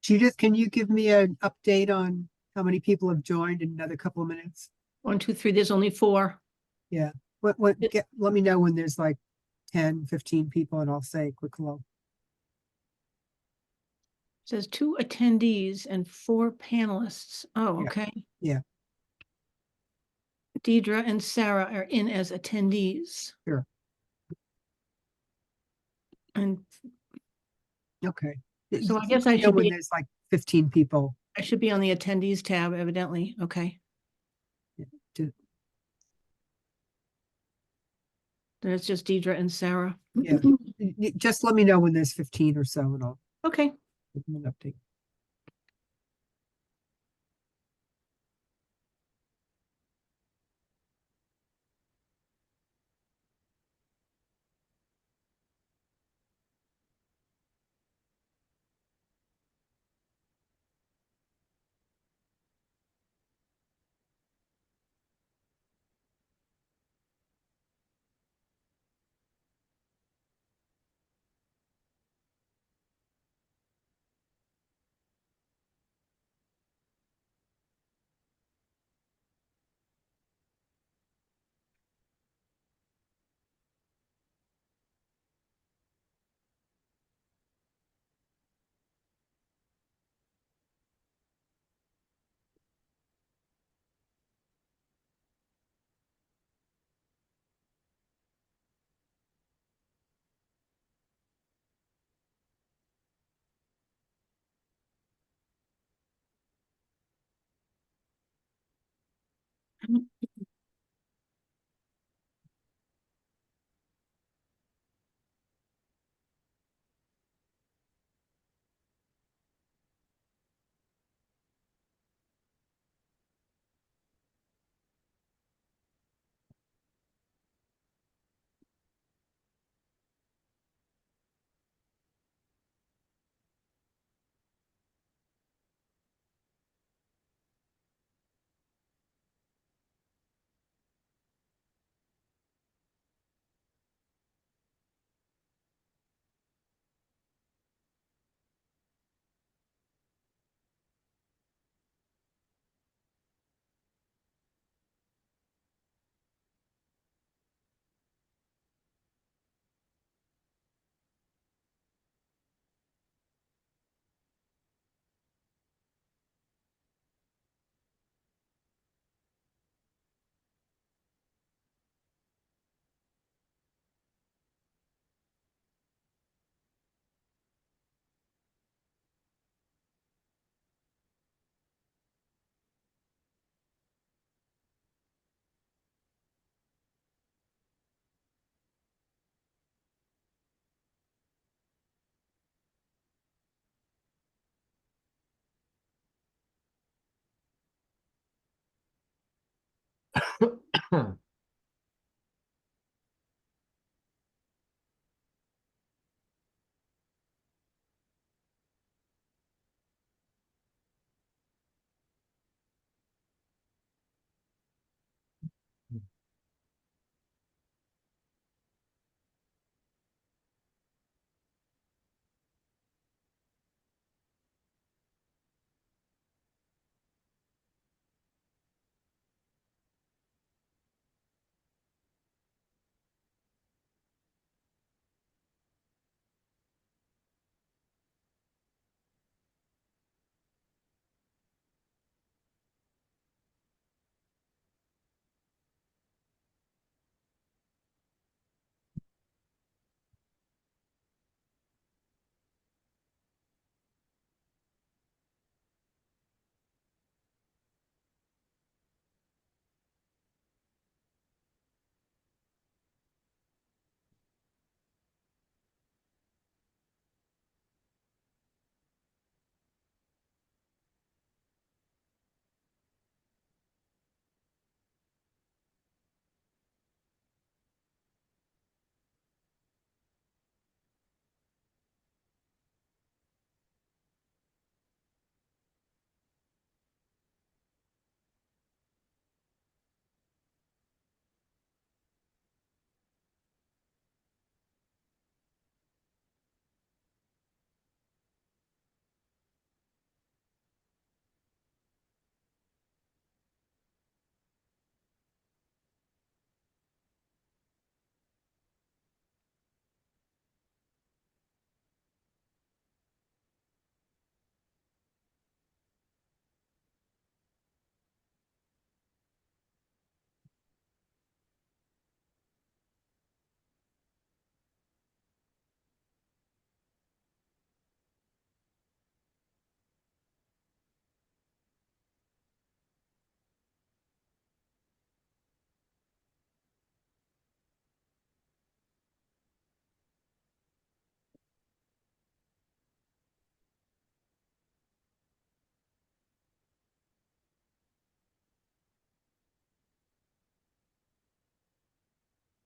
Judith, can you give me an update on how many people have joined in another couple of minutes? 1, 2, 3, there's only 4. Yeah. Let me know when there's like 10, 15 people and I'll say quick hello. Says 2 attendees and 4 panelists. Oh, Yeah. okay. Yeah. Deidre and Sarah are in as attendees. Sure. And Okay. so I guess I know should when be, there's like 15 people. I should be on the attendees tab evidently. Okay. To, There's just Deidre and Sarah. yeah. Just let me know when there's 15 or so and I'll Okay. give them an update.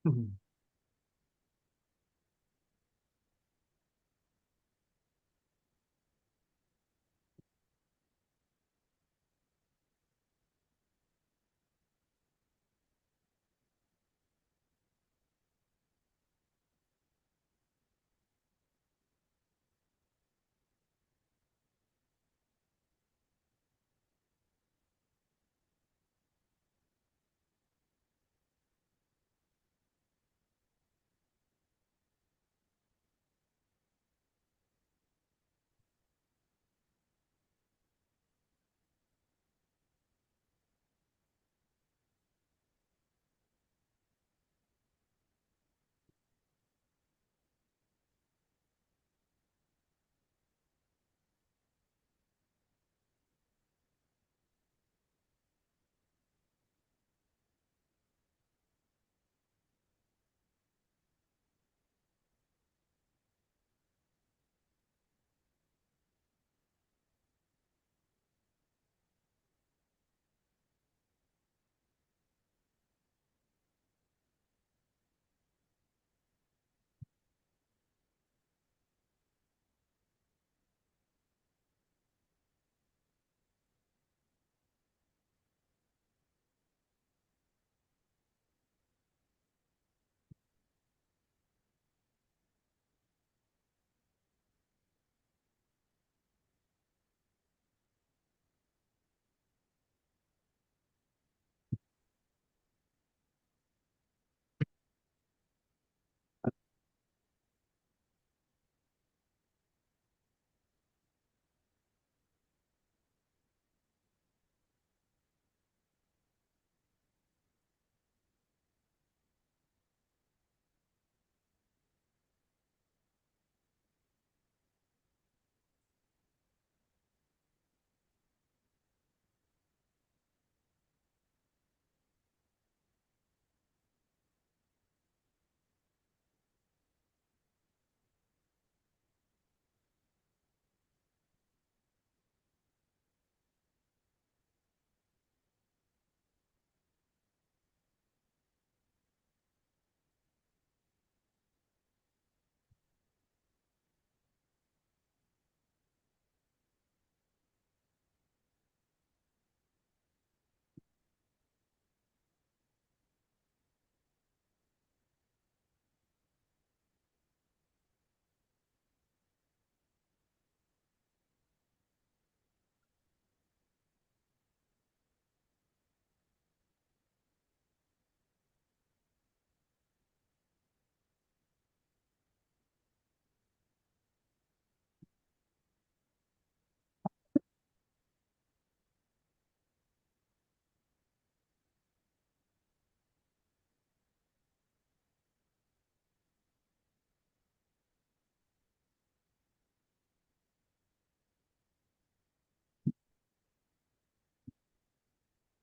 Mhm.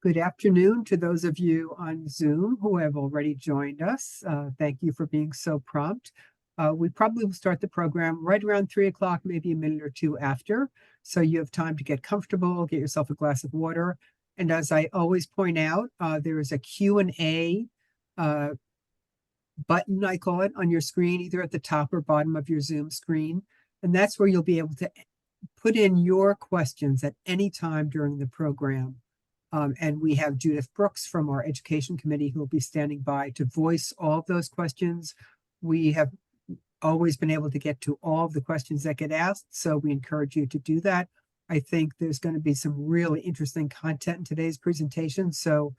Good afternoon to those of you on Zoom who have already joined us. Thank you for being so prompt. We probably will start the program right around 3 o'clock, maybe a minute or two after. So you have time to get comfortable, get yourself a glass of water. And as I always point out, there is a Q&A button, I call it, on your screen, either at the top or bottom of your Zoom screen. And that's where you'll be able to put in your questions at any time during the program. And we have Judith Brooks from our Education Committee who will be standing by to voice all of those questions. We have always been able to get to all of the questions that get asked, so we encourage you to do that. I think there's going to be some really interesting content in today's presentation, so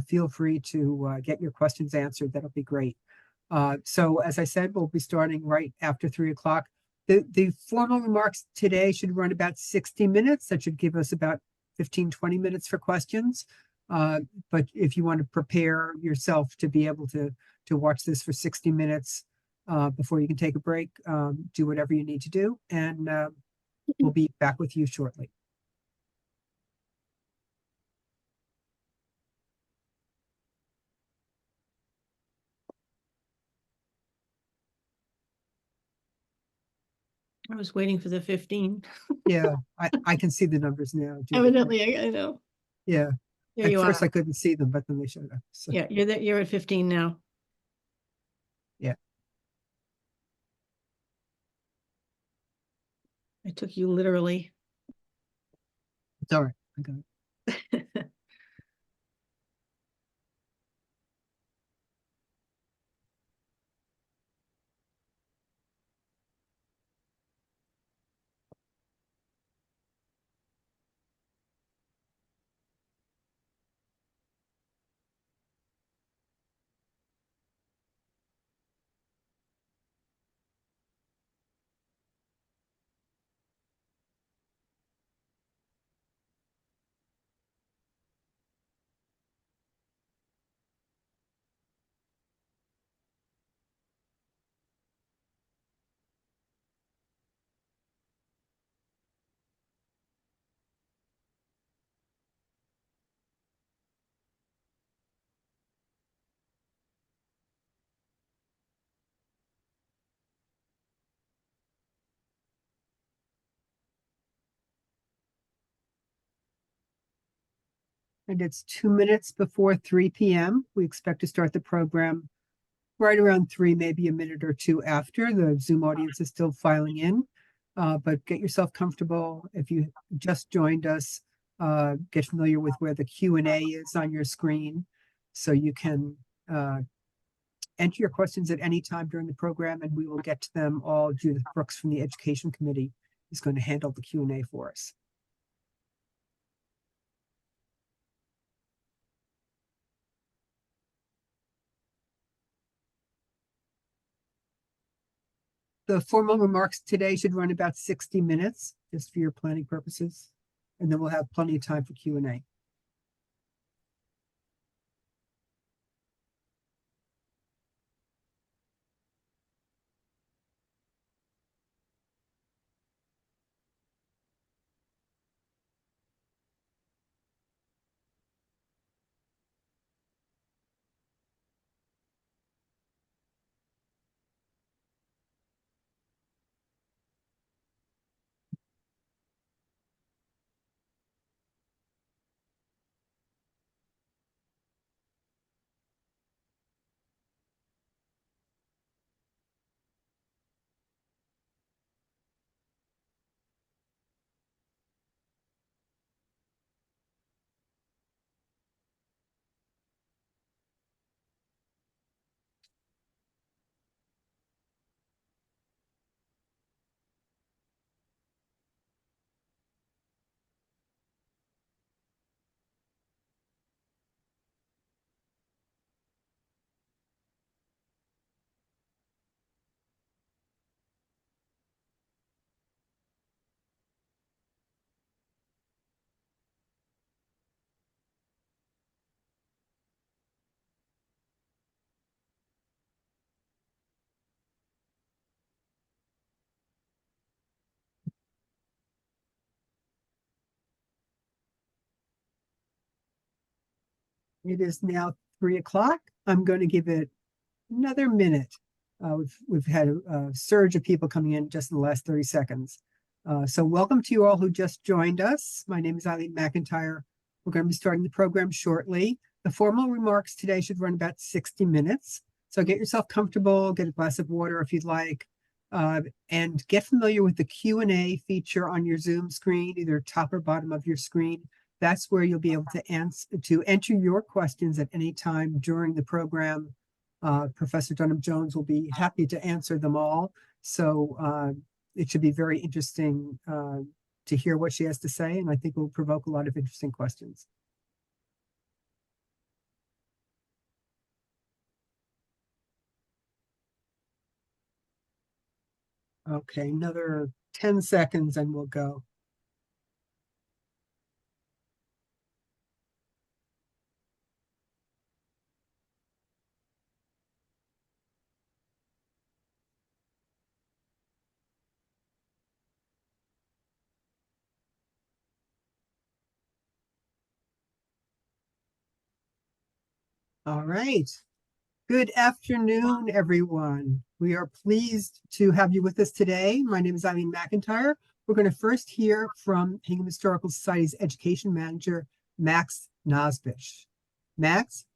feel free to get your questions answered. That'll be great. So as I said, we'll be starting right after 3 o'clock. The formal remarks today should run about 60 minutes. That should give us about 15-20 minutes for questions. But if you want to prepare yourself to be able to watch this for 60 minutes before you can take a break, do whatever you need to do. And we'll be back with you shortly. I was waiting for the 15. Yeah, I can see the numbers now. Judith. Evidently, I know. Yeah. There At you first are. I couldn't see them, but then they showed up. So. Yeah, you're at 15 now. I took you literally. It's all right. I got it. And it's 2 minutes before 3 p.m. We expect to start the program right around 3, maybe a minute or two after. The Zoom audience is still filing in, but get yourself comfortable. If you just joined us, get familiar with where the Q&A is on your screen so you can enter your questions at any time during the program, and we will get to them all. Judith Brooks from the Education Committee is going to handle the Q&A for us. The formal remarks today should run about 60 minutes, just for your planning purposes. And then we'll have plenty of time for Q&A. It is now 3 o'clock. I'm going to give it another minute. We've had a surge of people coming in just in the last 30 seconds. So welcome to you all who just joined us. My name is Eileen McIntyre. We're going to be starting the program shortly. The formal remarks today should run about 60 minutes. So get yourself comfortable, get a glass of water if you'd like, and get familiar with the Q&A feature on your Zoom screen, either top or bottom of your screen. That's where you'll be able to enter your questions at any time during the program. Professor Dunham Jones will be happy to answer them all. So it should be very interesting to hear what she has to say, and I think will provoke a lot of interesting questions. Okay, another 10 seconds and we'll go. All right. Good afternoon, everyone. We are pleased to have you with us today. My name is Eileen McIntyre. We're going to first hear from Hingham Historical Society's Education Manager, Max Nosbish. Max?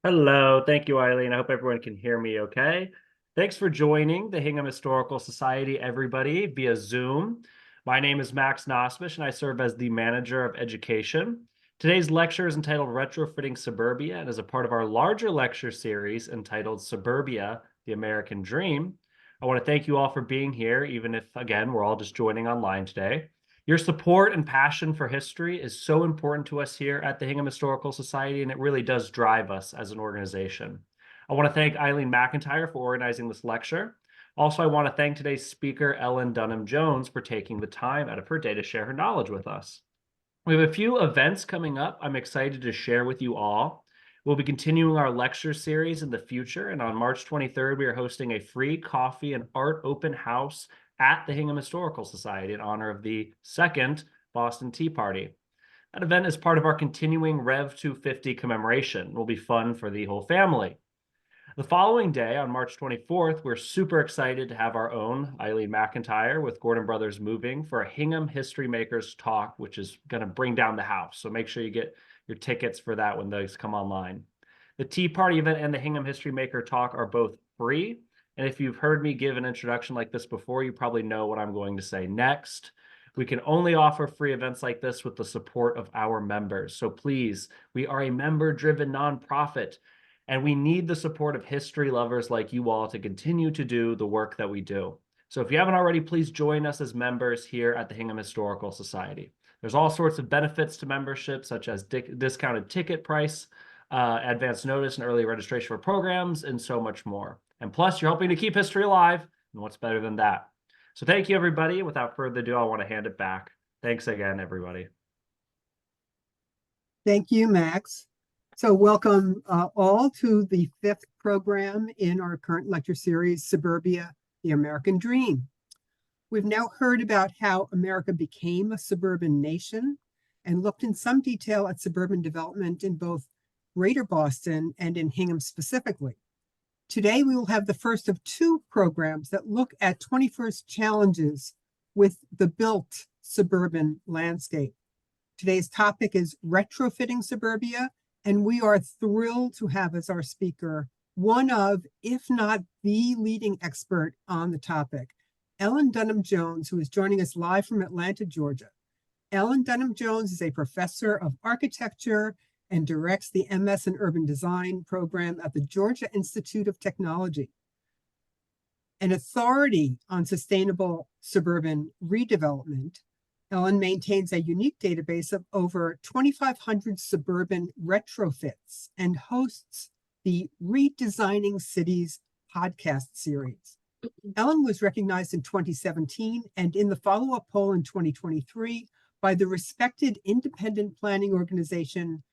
Hello, thank you, Eileen. I hope everyone can hear me okay. Thanks for joining the Hingham Historical Society, everybody, via Zoom. My name is Max Nosmish, and I serve as the Manager of Education. Today's lecture is entitled Retrofitting Suburbia and is a part of our larger lecture series entitled Suburbia, the American Dream. I want to thank you all for being here, even if, again, we're all just joining online today. Your support and passion for history is so important to us here at the Hingham Historical Society, and it really does drive us as an organization. I want to thank Eileen McIntyre for organizing this lecture. Also, I want to thank today's speaker, Ellen-Dunham Jones, for taking the time out of her day to share her knowledge with us. We have a few events coming up I'm excited to share with you all. We'll be continuing our lecture series in the future, and on March 23rd, we are hosting a free coffee and art open house at the Hingham Historical Society in honor of the second Boston Tea Party. That event is part of our continuing Rev 250 commemoration. It will be fun for the whole family. The following day, on March 24th, we're super excited to have our own Eileen McIntyre with Gordon Brothers Moving for a Hingham History Makers talk, which is going to bring down the house. So make sure you get your tickets for that when those come online. The Tea Party event and the Hingham History Maker talk are both free. And if you've heard me give an introduction like this before, you probably know what I'm going to say next. We can only offer free events like this with the support of our members. So please, we are a member-driven nonprofit, and we need the support of history lovers like you all to continue to do the work that we do. So if you haven't already, please join us as members here at the Hingham Historical Society. There's all sorts of benefits to membership, such as discounted ticket price, advance notice and early registration for programs, and so much more. And plus, you're helping to keep history alive, and what's better than that? So thank you, everybody. Without further ado, I want to hand it back. Thanks again, everybody. Thank you, Max. So welcome all to the fifth program in our current lecture series, Suburbia, the American Dream. We've now heard about how America became a suburban nation and looked in some detail at suburban development in both Greater Boston and in Hingham specifically. Today, we will have the first of two programs that look at 21st challenges with the built suburban landscape. Today's topic is retrofitting suburbia, and we are thrilled to have as our speaker one of, if not the leading expert on the topic, Ellen-Dunham Jones, who is joining us live from Atlanta, Georgia. Ellen-Dunham Jones is a professor of architecture and directs the MS in Urban Design program at the Georgia Institute of Technology. An authority on sustainable suburban redevelopment, Ellen maintains a unique database of over 2,500 suburban retrofits and hosts the Redesigning Cities podcast series. Ellen was recognized in 2017 and in the follow-up poll in 2023 by the respected independent planning organization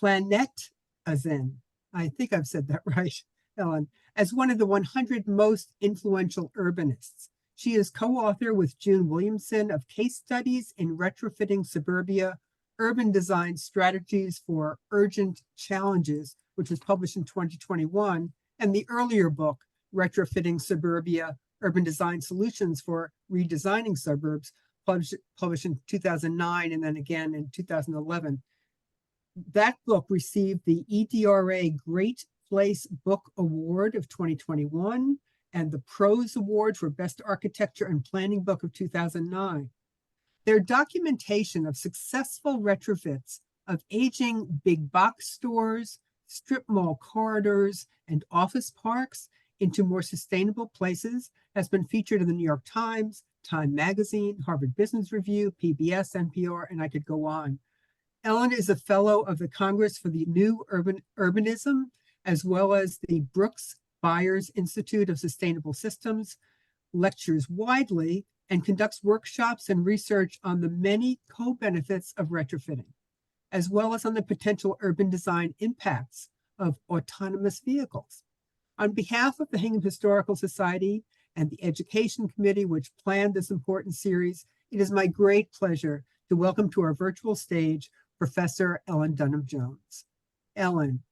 Planetazin. I think I've said that right, Ellen, as one of the 100 most influential urbanists. She is co-author with June Williamson of Case Studies in Retrofitting Suburbia, Urban Design Strategies for Urgent Challenges, which was published in 2021, and the earlier book, Retrofitting Suburbia, Urban Design Solutions for Redesigning Suburbs, published in 2009 and then again in 2011. That book received the EDRA Great Place Book Award of 2021 and the Prose Award for Best Architecture and Planning Book of 2009. Their documentation of successful retrofits of aging big box stores, strip mall corridors, and office parks into more sustainable places has been featured in the New York Times, Time Magazine, Harvard Business Review, PBS, NPR, and I could go on. Ellen is a fellow of the Congress for the New Urbanism, as well as the Brooks Byers Institute of Sustainable Systems, lectures widely, and conducts workshops and research on the many co-benefits of retrofitting, as well as on the potential urban design impacts of autonomous vehicles. On behalf of the Hingham Historical Society and the Education Committee, which planned this important series, it is my great pleasure to welcome to our virtual stage Professor Ellen-Dunham Jones. Ellen.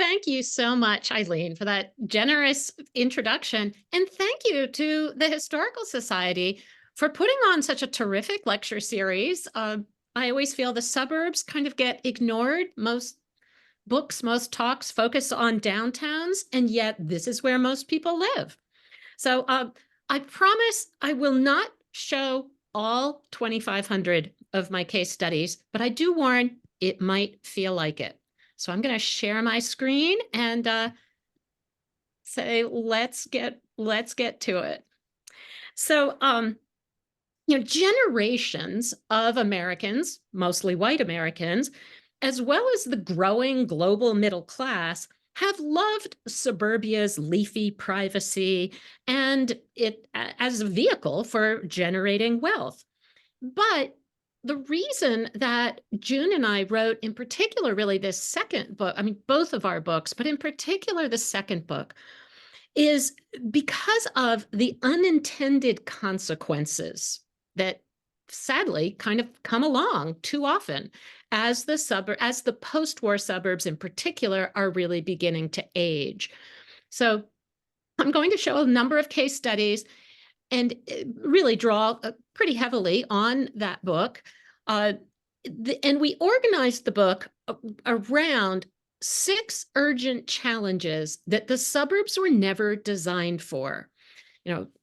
Thank you so much, Eileen, for that generous introduction. And thank you to the Historical Society for putting on such a terrific lecture series. I always feel the suburbs kind of get ignored. Most books, most talks focus on downtowns, and yet this is where most people live. So I promise I will not show all 2,500 of my case studies, but I do warn it might feel like it. So I'm going to share my screen and say, let's get to it. So, generations of Americans, mostly white Americans, as well as the growing global middle class, have loved suburbia's leafy privacy and it as a vehicle for generating wealth. But the reason that June and I wrote, in particular, really this second book, I mean, both of our books, but in particular, the second book, is because of the unintended consequences that sadly kind of come along too often as the post-war suburbs in particular are really beginning to age. So I'm going to show a number of case studies and really draw pretty heavily on that book. And we organized the book around 6 urgent challenges that the suburbs were never designed for.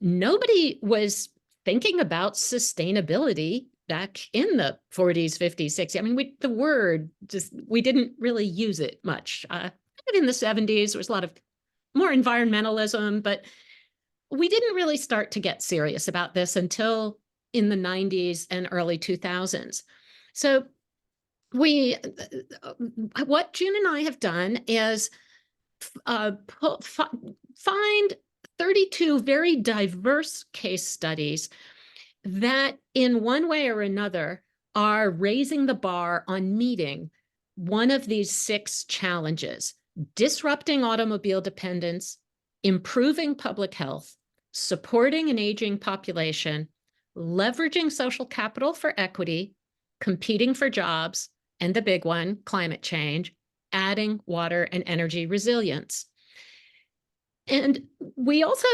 Nobody was thinking about sustainability back in the 40s, 50s, 60s. I mean, the word we didn't really use it much. In the 70s, there was a lot of more environmentalism, but we didn't really start to get serious about this until in the 90s and early 2000s. So what June and I have done is find 32 very diverse case studies that in one way or another are raising the bar on meeting one of these 6 challenges: disrupting automobile dependence, improving public health, supporting an aging population, leveraging social capital for equity, competing for jobs, and the big one, climate change, adding water and energy resilience. And we also,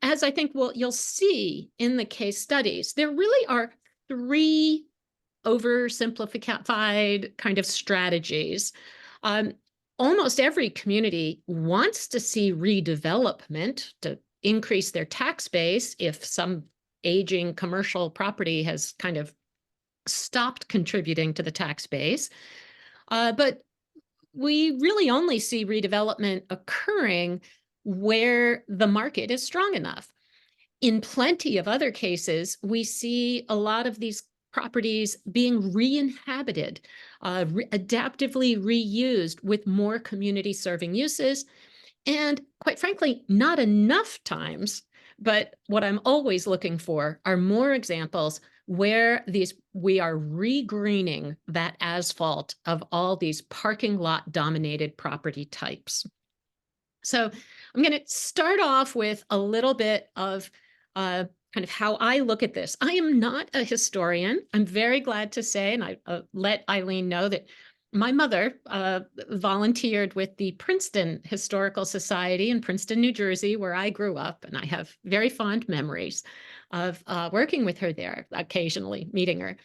as I think you'll see in the case studies, there really are 3 oversimplified kind of strategies. Almost every community wants to see redevelopment to increase their tax base if some aging commercial property has kind of stopped contributing to the tax base. But we really only see redevelopment occurring where the market is strong enough. In plenty of other cases, we see a lot of these properties being re-inhabited, adaptively reused with more community-serving uses, and quite frankly, not enough times. But what I'm always looking for are more examples where we are regreening that asphalt of all these parking lot dominated property types. So I'm going to start off with a little bit of kind of how I look at this. I am not a historian. I'm very glad to say, and I let Eileen know that my mother volunteered with the Princeton Historical Society in Princeton, New Jersey, where I grew up, and I have very fond memories of working with her there, occasionally meeting her.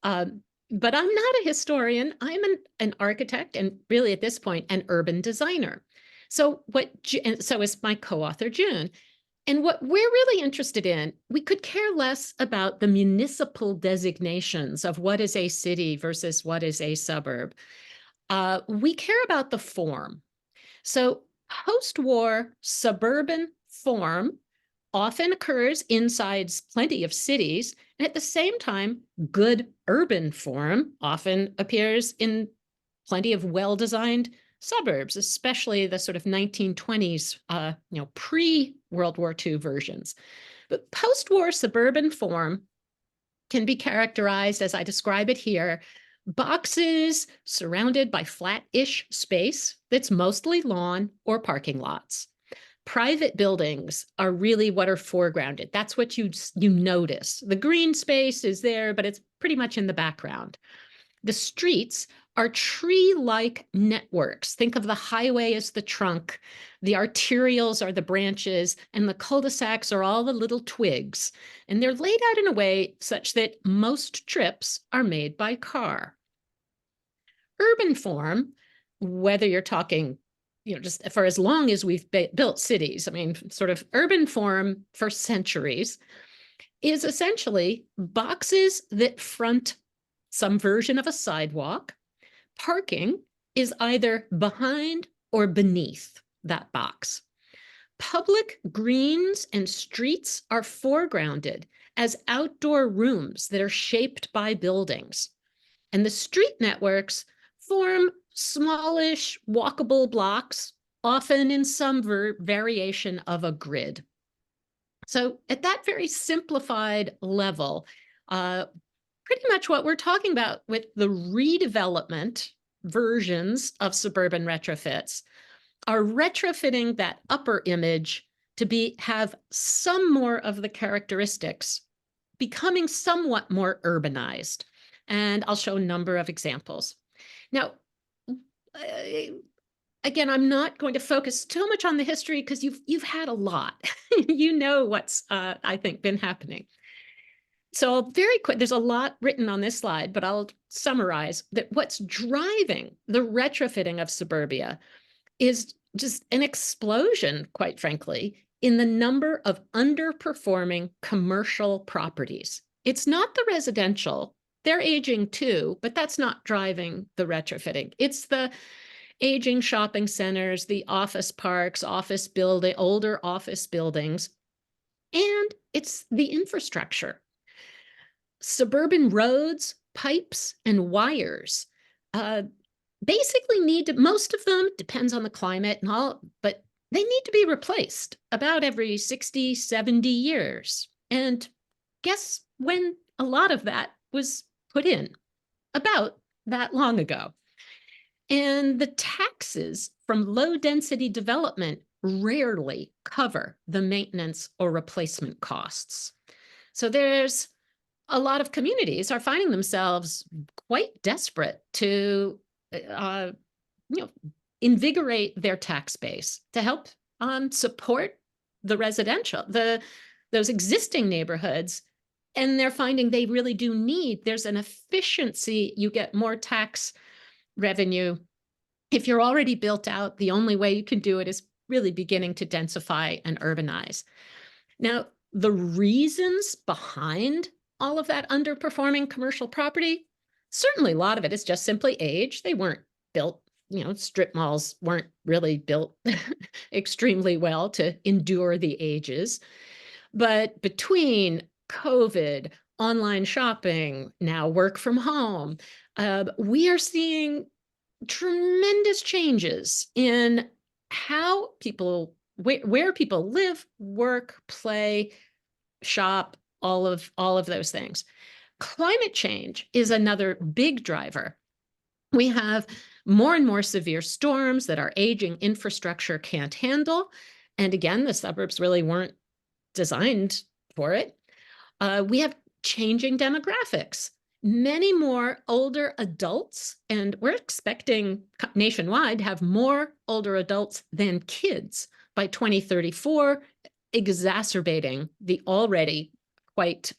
But I'm not a historian. I'm an architect, and really at this point, an urban designer. So is my co-author, June. And what we're really interested in, we could care less about the municipal designations of what is a city versus what is a suburb. We care about the form. So post-war suburban form often occurs inside plenty of cities, and at the same time, good urban form often appears in plenty of well-designed suburbs, especially the sort of 1920s, pre-World War II versions. But post-war suburban form can be characterized, as I describe it here, boxes surrounded by flat-ish space that's mostly lawn or parking lots. Private buildings are really what are foregrounded. That's what you notice. The green space is there, but it's pretty much in the background. The streets are tree-like networks. Think of the highway as the trunk, the arterials are the branches, and the cul-de-sacs are all the little twigs. And they're laid out in a way such that most trips are made by car. urban form, whether you're talking, just for as long as we've built cities, I mean, sort of urban form for centuries, is essentially boxes that front some version of a sidewalk. Parking is either behind or beneath that box. Public greens and streets are foregrounded as outdoor rooms that are shaped by buildings. And the street networks form smallish, walkable blocks, often in some variation of a grid. So at that very simplified level, pretty much what we're talking about with the redevelopment versions of suburban retrofits are retrofitting that upper image to have some more of the characteristics, becoming somewhat more urbanized. And I'll show a number of examples. Now, again, I'm not going to focus too much on the history because you've had a lot. You know what's, I think, been happening. So very quick, there's a lot written on this slide, but I'll summarize that what's driving the retrofitting of suburbia is just an explosion, quite frankly, in the number of underperforming commercial properties. It's not the residential. They're aging too, but that's not driving the retrofitting. It's the aging shopping centers, the office parks, older office buildings, and it's the infrastructure. Suburban roads, pipes, and wires basically most of them, depends on the climate and all, but they need to be replaced about every 60, 70 years. And guess when a lot of that was put in? About that long ago. And the taxes from low density development rarely cover the maintenance or replacement costs. So there's a lot of communities are finding themselves quite desperate to invigorate their tax base to help support the residential, those existing neighborhoods. And they're finding they really do there's an efficiency, you get more tax revenue. If you're already built out, the only way you can do it is really beginning to densify and urbanize. Now, the reasons behind all of that underperforming commercial property, certainly a lot of it is just simply age. They weren't built, strip malls weren't really built extremely well to endure the ages. But between COVID, online shopping, now work from home, we are seeing tremendous changes in how people, where people live, work, play, shop, all of those things. Climate change is another big driver. We have more and more severe storms that our aging infrastructure can't handle. And again, the suburbs really weren't designed for it. We have changing demographics. Many more older adults, and we're expecting nationwide to have more older adults than kids by 2034, exacerbating the already quite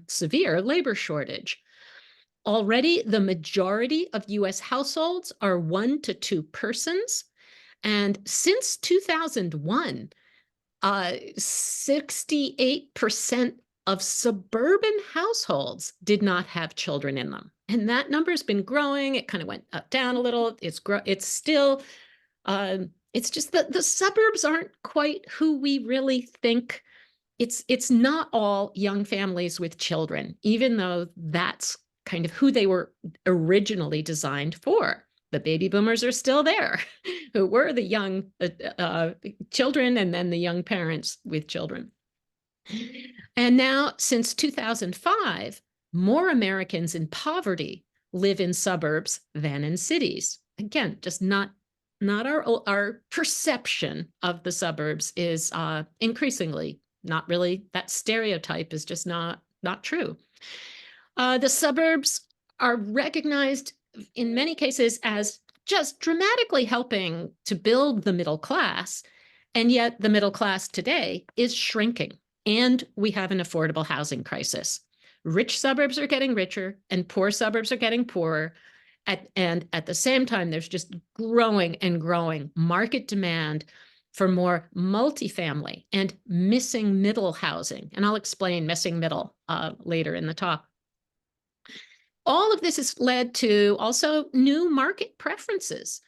severe labor shortage. Already, the majority of US households are 1 to 2 persons. And since 2001, 68% of suburban households did not have children in them. And that number has been growing. It kind of went up, down a little. It's still, it's just that the suburbs aren't quite who we really think. It's not all young families with children, even though that's kind of who they were originally designed for. The baby boomers are still there, who were the young children and then the young parents with children. And now, since 2005, more Americans in poverty live in suburbs than in cities. Again, just not our perception of the suburbs is increasingly not really, that stereotype is just not true. The suburbs are recognized in many cases as just dramatically helping to build the middle class. And yet the middle class today is shrinking. And we have an affordable housing crisis. Rich suburbs are getting richer and poor suburbs are getting poorer. And at the same time, there's just growing and growing market demand for more multifamily and missing middle housing. And I'll explain missing middle later in the talk. All of this has led to also new market preferences.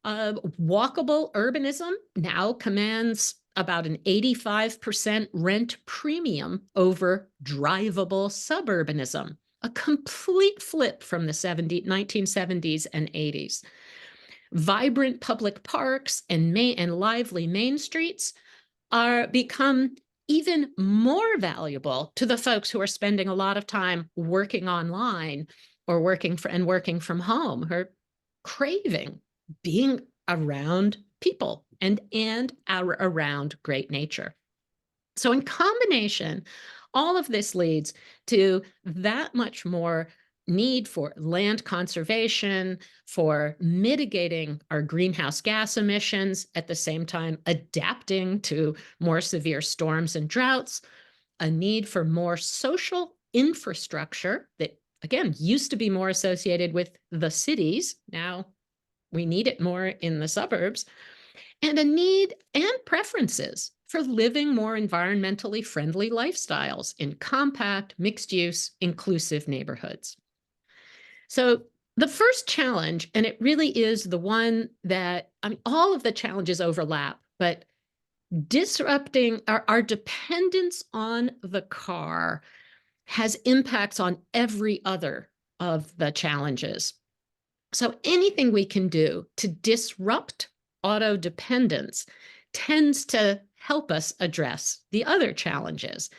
Walkable urbanism now commands about an 85% rent premium over drivable suburbanism, a complete flip from the 1970s and 80s. Vibrant public parks and lively main streets are become even more valuable to the folks who are spending a lot of time working online or working from home, who are craving being around people and around great nature. So in combination, all of this leads to that much more need for land conservation, for mitigating our greenhouse gas emissions, at the same time adapting to more severe storms and droughts, a need for more social infrastructure that, again, used to be more associated with the cities. Now we need it more in the suburbs, and a need and preferences for living more environmentally friendly lifestyles in compact, mixed-use, inclusive neighborhoods. So the first challenge, and it really is the one that, I mean, all of the challenges overlap, but disrupting our dependence on the car has impacts on every other of the challenges. So anything we can do to disrupt auto dependence tends to help us address the other challenges.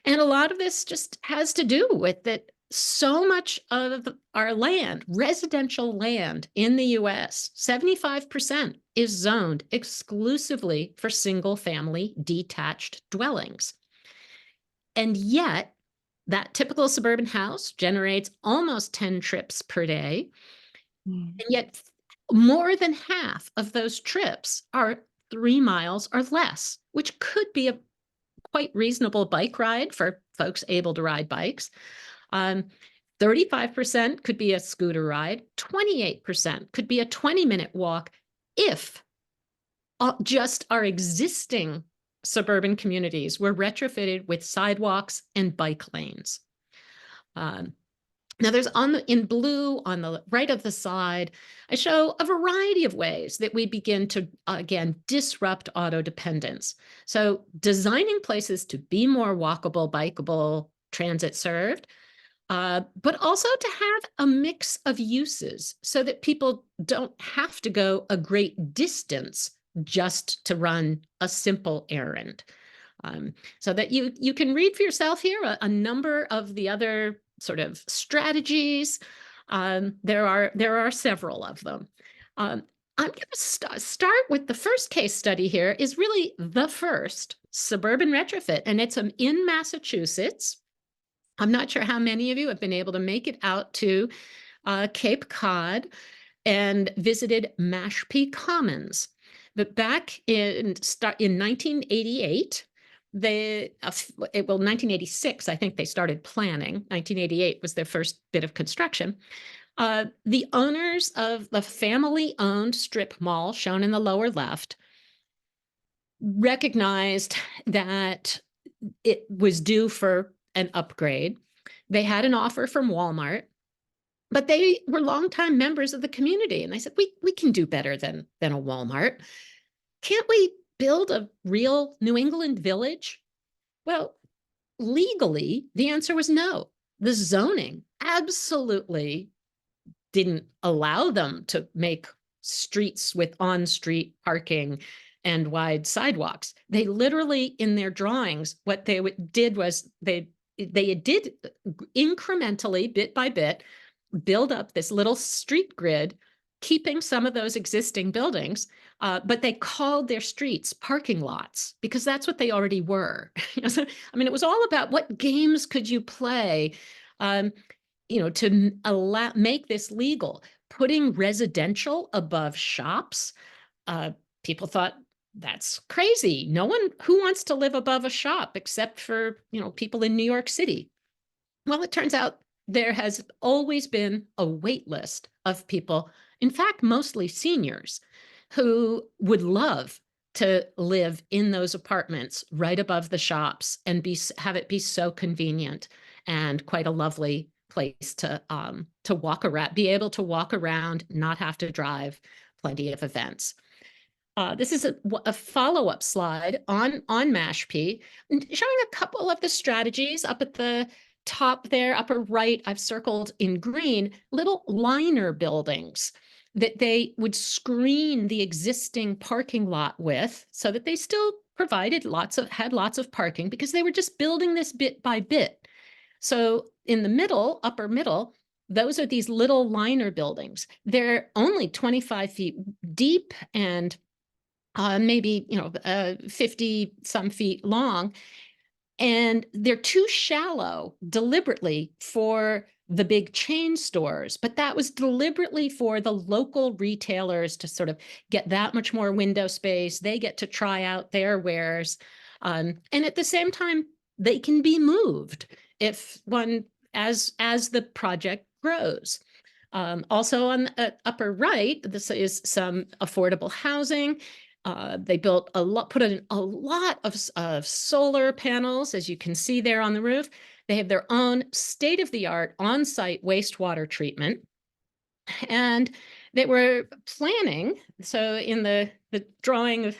And a lot of this just has to do with that so much of our land, residential land in the US, 75% is zoned exclusively for single-family detached dwellings. And yet, that typical suburban house generates almost 10 trips per day. And yet, more than half of those trips are 3 miles or less, which could be a quite reasonable bike ride for folks able to ride bikes. 35% could be a scooter ride. 28% could be a 20-minute walk if just our existing suburban communities were retrofitted with sidewalks and bike lanes. Now there's in blue on the right of the side, I show a variety of ways that we begin to, again, disrupt auto dependence. So designing places to be more walkable, bikeable, transit served, but also to have a mix of uses so that people don't have to go a great distance just to run a simple errand. So that you can read for yourself here a number of the other sort of strategies. There are several of them. I'm going to start with the first case study here is really the first suburban retrofit, and it's in Massachusetts. I'm not sure how many of you have been able to make it out to Cape Cod and visited Mashpee Commons. But back in 1988, 1986, I think they started planning. 1988 was their first bit of construction. The owners of the family-owned strip mall, shown in the lower left, recognized that it was due for an upgrade. They had an offer from Walmart, but they were longtime members of the community. And they said, we can do better than a Walmart. Can't we build a real New England village? Well, legally, the answer was no. The zoning absolutely didn't allow them to make streets with on-street parking and wide sidewalks. They literally, in their drawings, what they did was they did incrementally, bit by bit, build up this little street grid, keeping some of those existing buildings, but they called their streets parking lots because that's what they already were. I mean, it was all about what games could you play, to make this legal. Putting residential above shops, people thought that's crazy. No one who wants to live above a shop except for people in New York City. Well, it turns out there has always been a wait list of people, in fact, mostly seniors, who would love to live in those apartments right above the shops and have it be so convenient and quite a lovely place to walk around, be able to walk around, not have to drive, plenty of events. This is a follow-up slide on Mashpee, showing a couple of the strategies up at the top there, upper right. I've circled in green little liner buildings that they would screen the existing parking lot with, so that they still provided had lots of parking, because they were just building this bit by bit. So in the middle, upper middle, those are these little liner buildings. They're only 25 feet deep and maybe 50 some feet long, and they're too shallow deliberately for the big chain stores, but that was deliberately for the local retailers to sort of get that much more window space. They get to try out their wares, and at the same time, they can be moved if one as the project grows. Also on the upper right, this is some affordable housing. They built put in a lot of solar panels, as you can see there on the roof. They have their own state-of-the-art on-site wastewater treatment. And they were planning, so in the drawing of,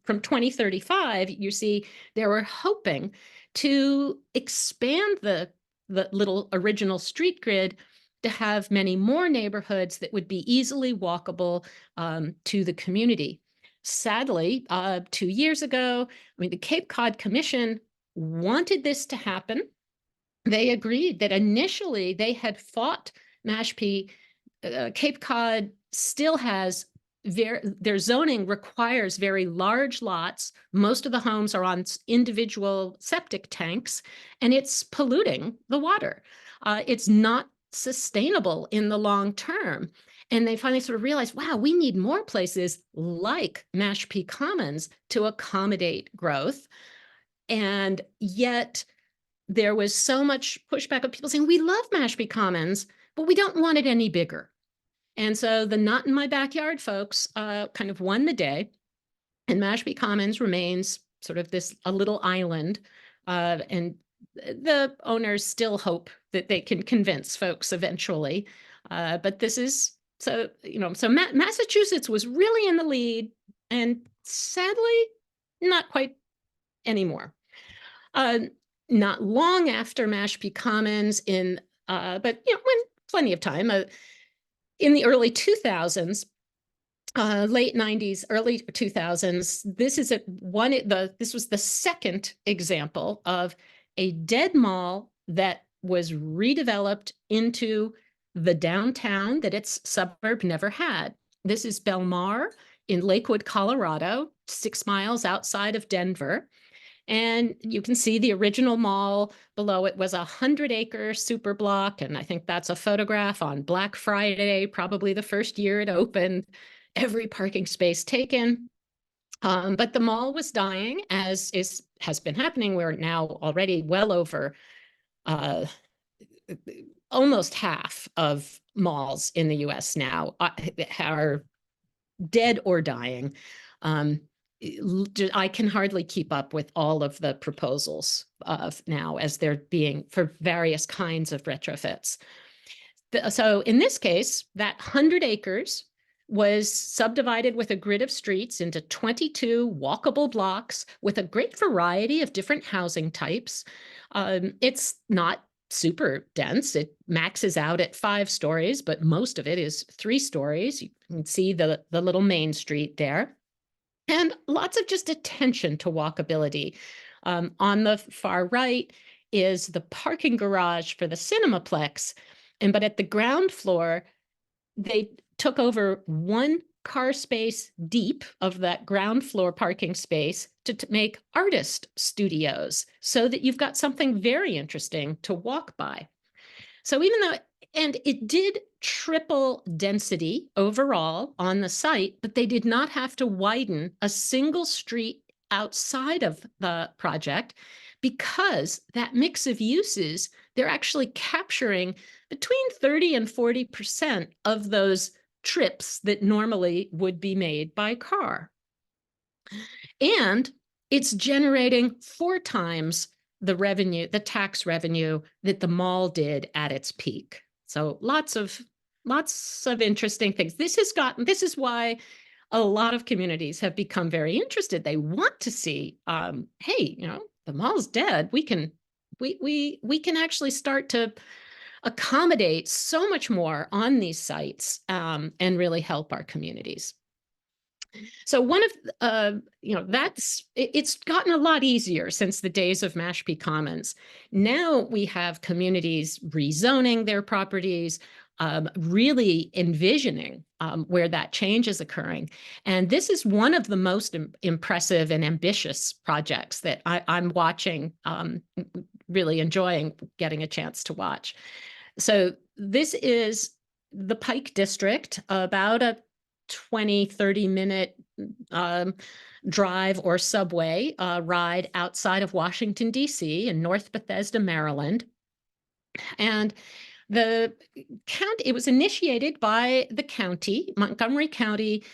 from 2035, you see they were hoping to expand the little original street grid to have many more neighborhoods that would be easily walkable to the community. Sadly, 2 years ago, the Cape Cod Commission wanted this to happen. They agreed that initially they had fought Mashpee. Cape Cod still has their zoning requires very large lots. Most of the homes are on individual septic tanks, and it's polluting the water. It's not sustainable in the long term. And they finally sort of realized, wow, we need more places like Mashpee Commons to accommodate growth. And yet there was so much pushback of people saying, we love Mashpee Commons, but we don't want it any bigger. And so the not in my backyard folks kind of won the day, and Mashpee Commons remains sort of a little island, and the owners still hope that they can convince folks eventually. But this is, so Massachusetts was really in the lead, and sadly, not quite anymore. Not long after Mashpee Commons but when plenty of time, in the early 2000s, late 90s, early 2000s, this was the second example of a dead mall that was redeveloped into the downtown that its suburb never had. This is Belmar in Lakewood, Colorado, 6 miles outside of Denver. And you can see the original mall below it was a 100-acre super block. And I think that's a photograph on Black Friday, probably the first year it opened, every parking space taken. But the mall was dying, as has been happening. We're now already well over almost half of malls in the US now are dead or dying. I can hardly keep up with all of the proposals now, as they're being for various kinds of retrofits. So in this case, that 100 acres was subdivided with a grid of streets into 22 walkable blocks with a great variety of different housing types. It's not super dense. It maxes out at 5 stories, but most of it is 3 stories. You can see the little main street there. And lots of just attention to walkability. On the far right is the parking garage for the Cinemaplex. But at the ground floor, they took over 1 car space deep of that ground floor parking space to make artist studios, so that you've got something very interesting to walk by. So even though, and it did triple density overall on the site, but they did not have to widen a single street outside of the project, because that mix of uses, they're actually capturing between 30 and 40% of those trips that normally would be made by car. And it's generating 4 times the revenue, the tax revenue that the mall did at its peak. So lots of interesting things. This is why a lot of communities have become very interested. They want to see, hey, the mall's dead. We can actually start to accommodate so much more on these sites, and really help our communities. So one of, it's gotten a lot easier since the days of Mashpee Commons. Now we have communities rezoning their properties, really envisioning where that change is occurring. And this is one of the most impressive and ambitious projects that I'm watching, really enjoying getting a chance to watch. So this is the Pike District, about a 20-30 minute drive or subway ride outside of Washington, D.C. in North Bethesda, Maryland. And it was initiated by the county. Montgomery County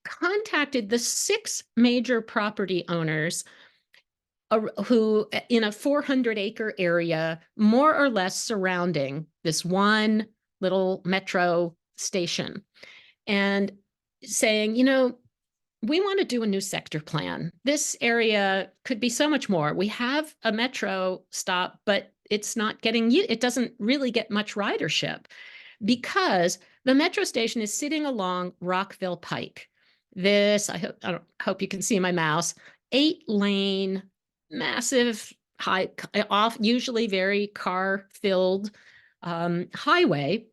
contacted the 6 major property owners who, in a 400-acre area, more or less surrounding this one little metro station, and saying, we want to do a new sector plan. This area could be so much more. We have a metro stop, but it doesn't really get much ridership because the metro station is sitting along Rockville Pike. I hope you can see my mouse, 8-lane, massive, usually very car-filled highway.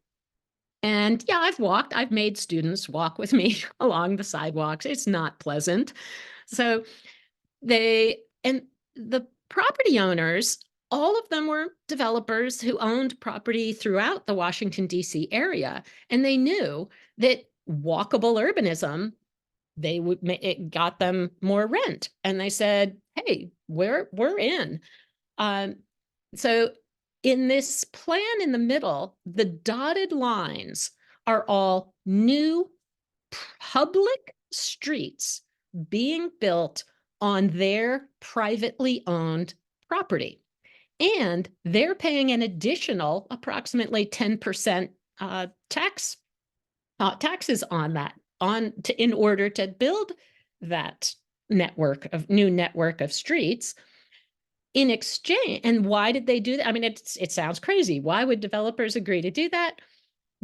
And yeah, I've made students walk with me along the sidewalks. It's not pleasant. So the property owners, all of them were developers who owned property throughout the Washington, D.C. area. And they knew that walkable urbanism, it got them more rent. And they said, hey, we're in. So in this plan in the middle, the dotted lines are all new public streets being built on their privately owned property. And they're paying an additional approximately 10% taxes on that, in order to build that new network of streets. In exchange, and why did they do that? I mean, it sounds crazy. Why would developers agree to do that?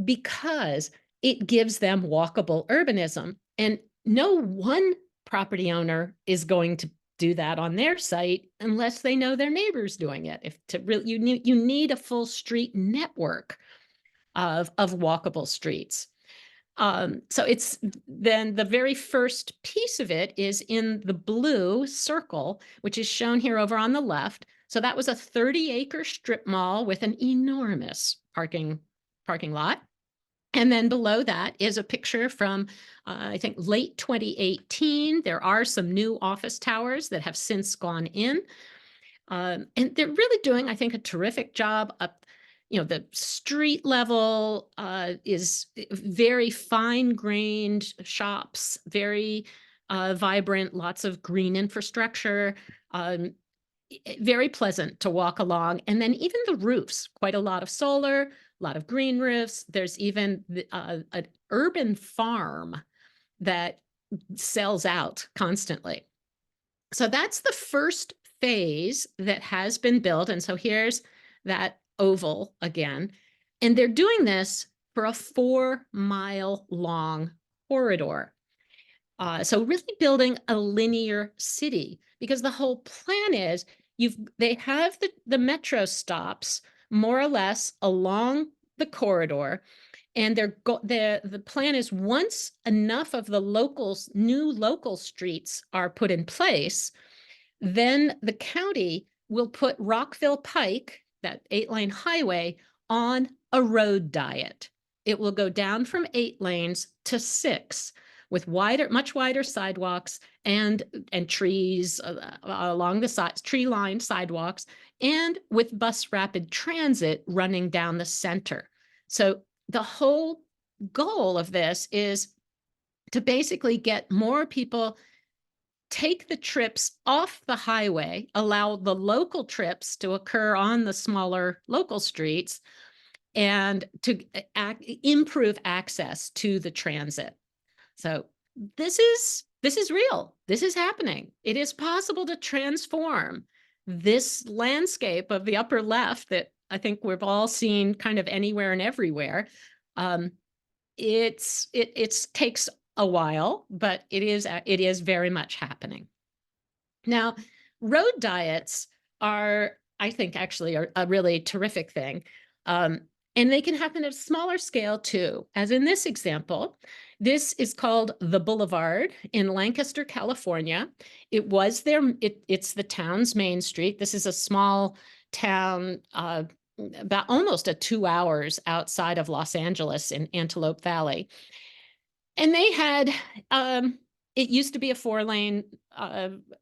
Because it gives them walkable urbanism. And no one property owner is going to do that on their site unless they know their neighbor's doing it. You need a full street network of walkable streets. So it's then the very first piece of it is in the blue circle, which is shown here over on the left. So that was a 30-acre strip mall with an enormous parking lot. And then below that is a picture from, I think, late 2018. There are some new office towers that have since gone in. And they're really doing, I think, a terrific job up. The street level is very fine-grained shops, very vibrant, lots of green infrastructure, very pleasant to walk along. And then even the roofs, quite a lot of solar, a lot of green roofs. There's even an urban farm that sells out constantly. So that's the first phase that has been built. And so here's that oval again. And they're doing this for a 4-mile long corridor. So really building a linear city, because the whole plan is they have the metro stops more or less along the corridor. And the plan is, once enough of the new local streets are put in place, then the county will put Rockville Pike, that 8-lane highway, on a road diet. It will go down from 8 lanes to 6, with much wider sidewalks and trees along the sides, tree-lined sidewalks, and with bus rapid transit running down the center. So the whole goal of this is to basically get more people take the trips off the highway, allow the local trips to occur on the smaller local streets, and to improve access to the transit. So this is real. This is happening. It is possible to transform this landscape of the upper left that I think we've all seen kind of anywhere and everywhere. It takes a while, but it is very much happening. Now, road diets are, I think, actually are a really terrific thing. And they can happen at a smaller scale too. As in this example, this is called the Boulevard in Lancaster, California. It was it's the town's main street. This is a small town, about almost 2 hours outside of Los Angeles in Antelope Valley. And they had, it used to be a 4-lane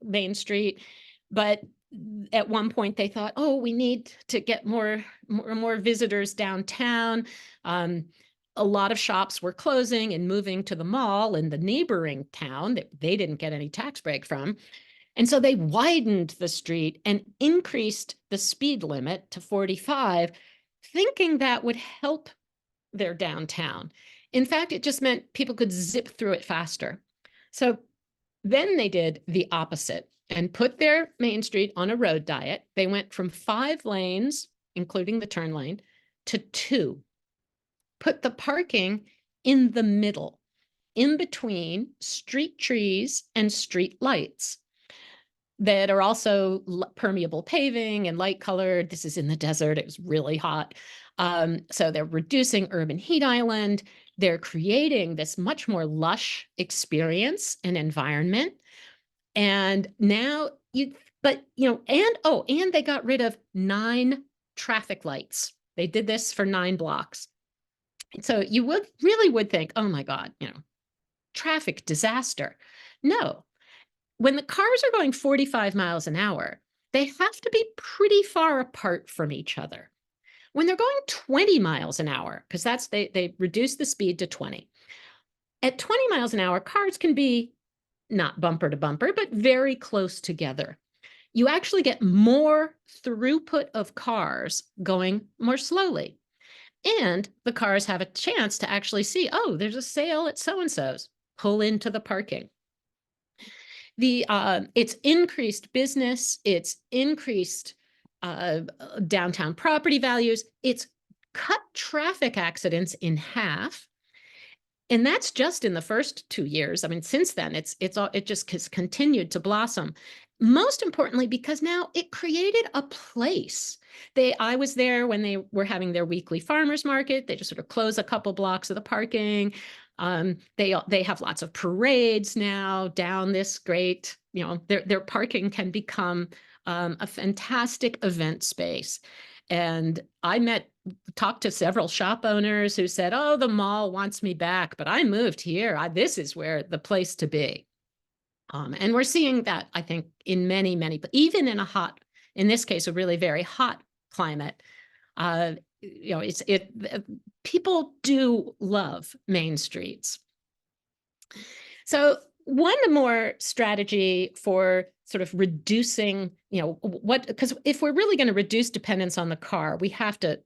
main street, but at one point they thought, oh, we need to get more visitors downtown. A lot of shops were closing and moving to the mall in the neighboring town that they didn't get any tax break from. And so they widened the street and increased the speed limit to 45, thinking that would help their downtown. In fact, it just meant people could zip through it faster. So then they did the opposite and put their main street on a road diet. They went from 5 lanes, including the turn lane, to 2. Put the parking in the middle, in between street trees and street lights that are also permeable paving and light colored. This is in the desert. It was really hot. So they're reducing urban heat island. They're creating this much more lush experience and environment. And now and they got rid of 9 traffic lights. They did this for 9 blocks. So you really would think, oh my God, traffic disaster. No, when the cars are going 45 miles an hour, they have to be pretty far apart from each other. When they're going 20 miles an hour, because they reduce the speed to 20. At 20 miles an hour, cars can be not bumper to bumper, but very close together. You actually get more throughput of cars going more slowly. And the cars have a chance to actually see, oh, there's a sale at so-and-so's, pull into the parking. It's increased business, it's increased downtown property values, it's cut traffic accidents in half. And that's just in the first 2 years. I mean, since then, it just has continued to blossom. Most importantly, because now it created a place. I was there when they were having their weekly farmers market. They just sort of close a couple blocks of the parking. They have lots of parades now down this great, their parking can become a fantastic event space. And I talked to several shop owners who said, oh, the mall wants me back, but I moved here. This is where the place to be. And we're seeing that, I think, in many, even in this case, a really very hot climate. People do love main streets. So one more strategy for sort of reducing, because if we're really going to reduce dependence on the car, we have to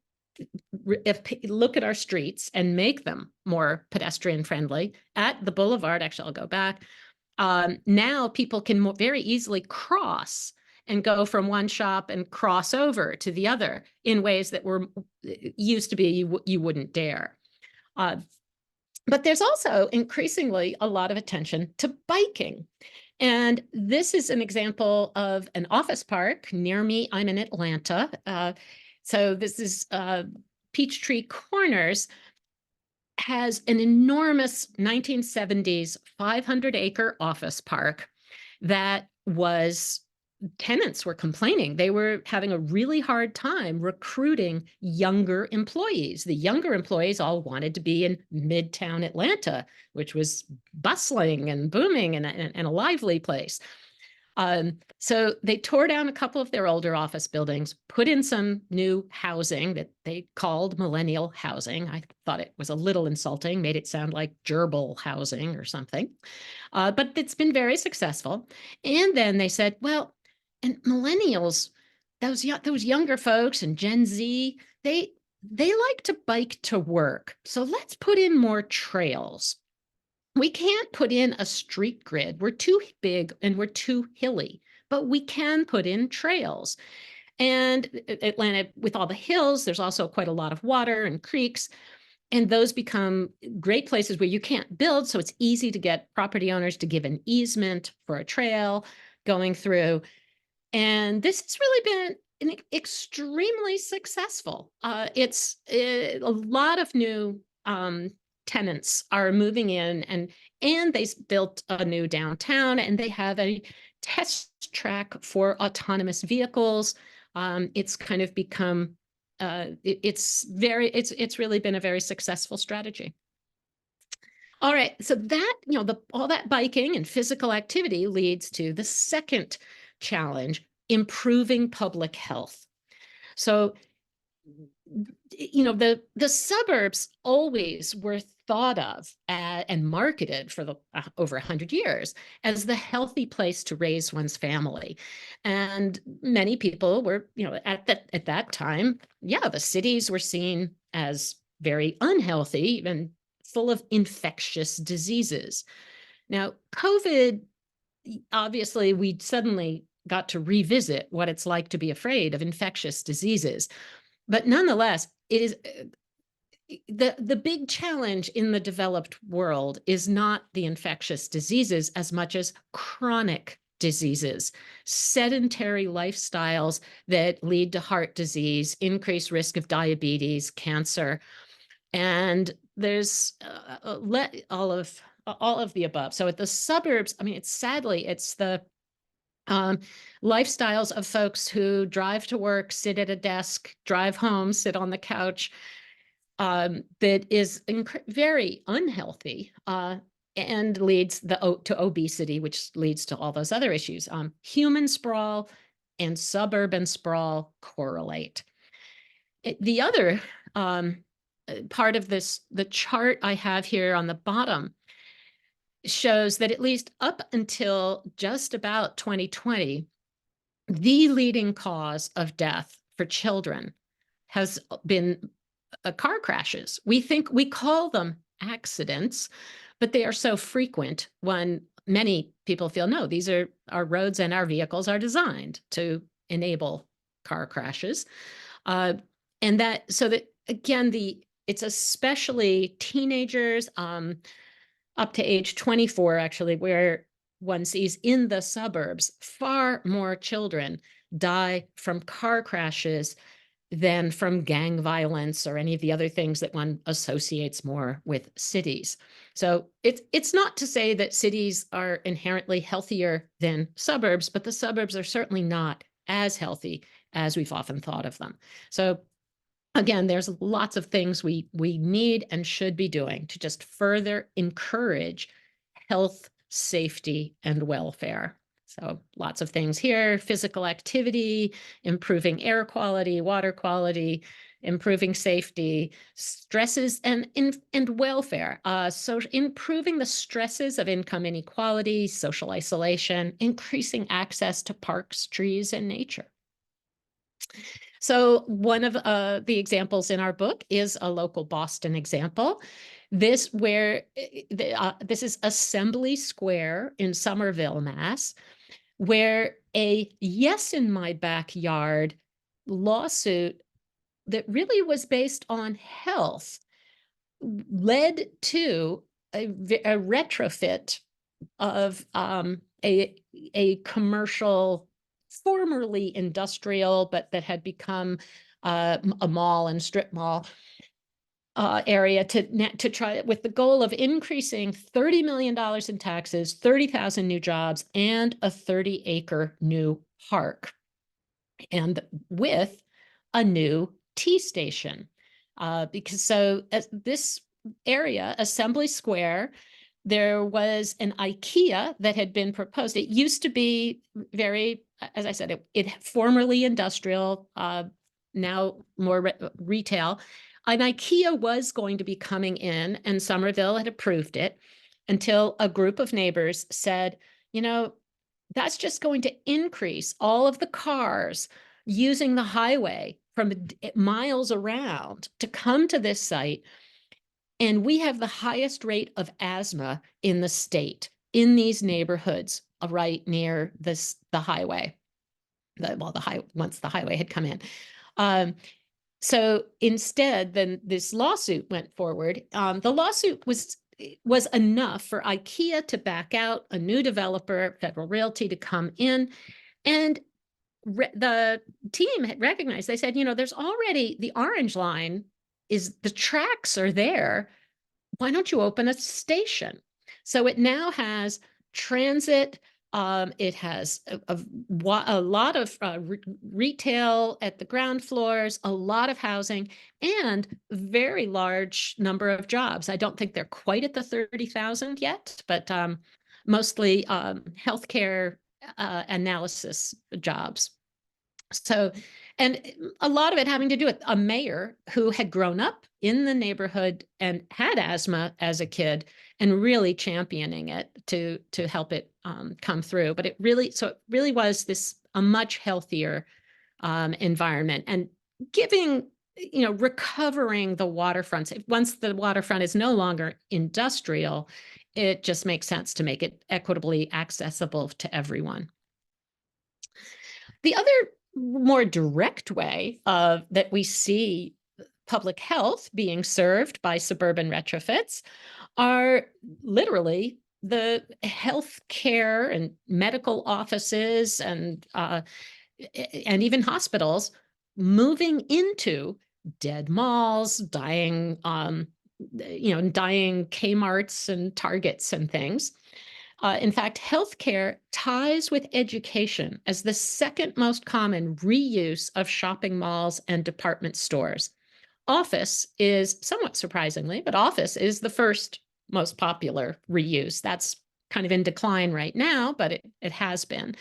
look at our streets and make them more pedestrian friendly. At the Boulevard, actually, I'll go back. Now people can very easily cross and go from one shop and cross over to the other in ways that used to be you wouldn't dare. But there's also increasingly a lot of attention to biking. And this is an example of an office park near me. I'm in Atlanta. So this is Peachtree Corners, has an enormous 1970s 500-acre office park that was tenants were complaining. They were having a really hard time recruiting younger employees. The younger employees all wanted to be in Midtown Atlanta, which was bustling and booming and a lively place. So they tore down a couple of their older office buildings, put in some new housing that they called millennial housing. I thought it was a little insulting, made it sound like gerbil housing or something. But it's been very successful. And then they said, well, and millennials, those younger folks and Gen Z, they like to bike to work. So let's put in more trails. We can't put in a street grid. We're too big and we're too hilly, but we can put in trails. And Atlanta, with all the hills, there's also quite a lot of water and creeks. And those become great places where you can't build. So it's easy to get property owners to give an easement for a trail going through. And this has really been extremely successful. It's a lot of new tenants are moving in, and they built a new downtown, and they have a test track for autonomous vehicles. It's kind of become it's really been a very successful strategy. All right, so that, all that biking and physical activity leads to the second challenge, improving public health. So, the suburbs always were thought of and marketed for over 100 years as the healthy place to raise one's family. And many people were, at that time, the cities were seen as very unhealthy and full of infectious diseases. Now, COVID, obviously, we suddenly got to revisit what it's like to be afraid of infectious diseases. But nonetheless, it is the big challenge in the developed world is not the infectious diseases as much as chronic diseases, sedentary lifestyles that lead to heart disease, increased risk of diabetes, cancer, and there's all of the above. So at the suburbs, I mean, it's the lifestyles of folks who drive to work, sit at a desk, drive home, sit on the couch, that is very unhealthy and leads to obesity, which leads to all those other issues. Human sprawl and suburban sprawl correlate. The other part of this, the chart I have here on the bottom, shows that at least up until just about 2020, the leading cause of death for children has been car crashes. We call them accidents, but they are so frequent when many people feel, no, these are our roads and our vehicles are designed to enable car crashes. And so that, again, it's especially teenagers, up to age 24, actually, where one sees in the suburbs far more children die from car crashes than from gang violence or any of the other things that one associates more with cities. So it's not to say that cities are inherently healthier than suburbs, but the suburbs are certainly not as healthy as we've often thought of them. So again, there's lots of things we need and should be doing to just further encourage health, safety, and welfare. So lots of things here: physical activity, improving air quality, water quality, improving safety, stresses, and welfare. So improving the stresses of income inequality, social isolation, increasing access to parks, trees, and nature. So one of the examples in our book is a local Boston example. This is Assembly Square in Somerville, Mass, where a "yes in my backyard" lawsuit that really was based on health led to a retrofit of a commercial, formerly industrial, but that had become a mall and strip mall, area to try with the goal of increasing $30 million in taxes, 30,000 new jobs, and a 30-acre new park, and with a new T station. Because so this area, Assembly Square, there was an IKEA that had been proposed. It used to be very, as I said, it formerly industrial, now more retail. An IKEA was going to be coming in, and Somerville had approved it until a group of neighbors said, you know, that's just going to increase all of the cars using the highway from miles around to come to this site. And we have the highest rate of asthma in the state in these neighborhoods right near the highway. Once the highway had come in. So instead, then this lawsuit went forward. The lawsuit was enough for IKEA to back out, a new developer, Federal Realty, to come in, and the team had recognized. They said, you know, there's already the orange line. The tracks are there. Why don't you open a station? So it now has transit. It has a lot of retail at the ground floors, a lot of housing, and very large number of jobs. I don't think they're quite at the 30,000 yet, but mostly healthcare analysis jobs. So, and a lot of it having to do with a mayor who had grown up in the neighborhood and had asthma as a kid, and really championing it to help it come through. But it really was a much healthier environment, and recovering the waterfronts. Once the waterfront is no longer industrial, it just makes sense to make it equitably accessible to everyone. The other more direct way that we see public health being served by suburban retrofits are literally the healthcare and medical offices and even hospitals moving into dead malls, dying Kmarts and Targets and things. In fact, healthcare ties with education as the second most common reuse of shopping malls and department stores. Office is, somewhat surprisingly, but office is the first most popular reuse. That's kind of in decline right now, but it has been.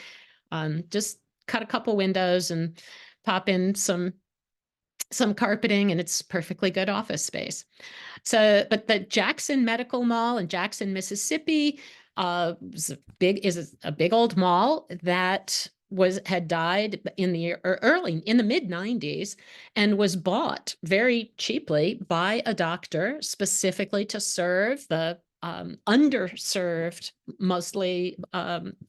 Just cut a couple windows and pop in some carpeting, and it's perfectly good office space. So, but the Jackson Medical Mall in Jackson, Mississippi, is a big old mall that had died in the mid-90s and was bought very cheaply by a doctor specifically to serve the underserved, mostly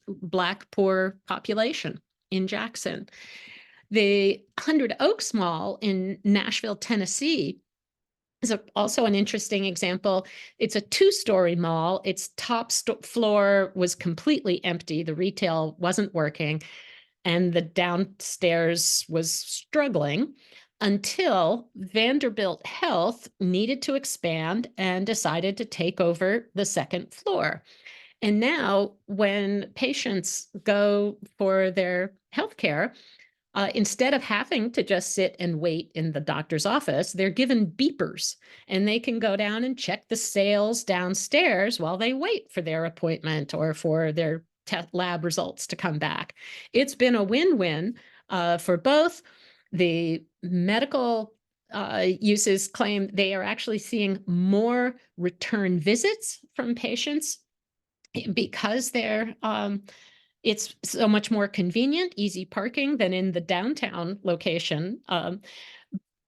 Black poor population in Jackson. The 100 Oaks Mall in Nashville, Tennessee is also an interesting example. It's a 2-story mall. Its top floor was completely empty. The retail wasn't working, and the downstairs was struggling until Vanderbilt Health needed to expand and decided to take over the second floor. And now when patients go for their healthcare, instead of having to just sit and wait in the doctor's office, they're given beepers, and they can go down and check the sales downstairs while they wait for their appointment or for their lab results to come back. It's been a win-win for both. The medical uses claim they are actually seeing more return visits from patients because it's so much more convenient, easy parking than in the downtown location.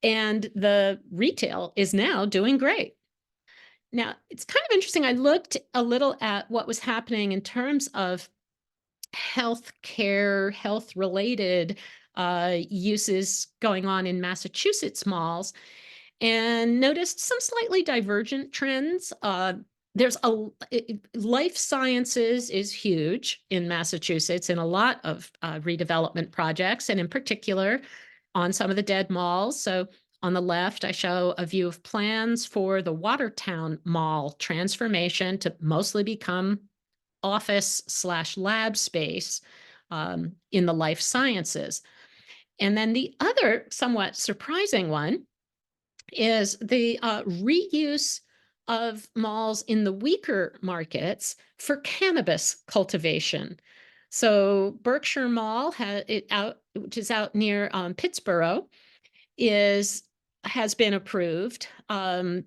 And the retail is now doing great. Now, it's kind of interesting. I looked a little at what was happening in terms of healthcare, health-related uses going on in Massachusetts malls, and noticed some slightly divergent trends. Life sciences is huge in Massachusetts in a lot of redevelopment projects, and in particular on some of the dead malls. So On the left, I show a view of plans for the Watertown Mall transformation to mostly become office/lab space in the life sciences. And then the other somewhat surprising one is the reuse of malls in the weaker markets for cannabis cultivation. So Berkshire Mall, which is out near Pittsburgh, has been approved. The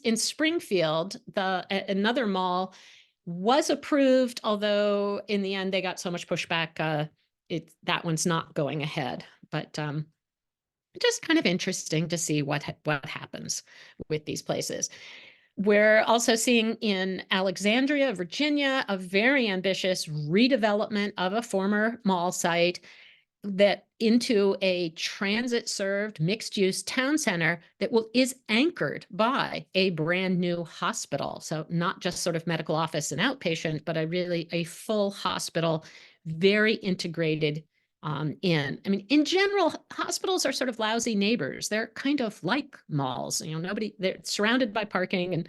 in Springfield, another mall was approved, although in the end they got so much pushback, that one's not going ahead. But just kind of interesting to see what happens with these places. We're also seeing in Alexandria, Virginia, a very ambitious redevelopment of a former mall site that into a transit-served mixed-use town center that is anchored by a brand new hospital. So not just sort of medical office and outpatient, but a full hospital, very integrated in. I mean, in general, hospitals are sort of lousy neighbors. They're kind of like malls. You know, they're surrounded by parking and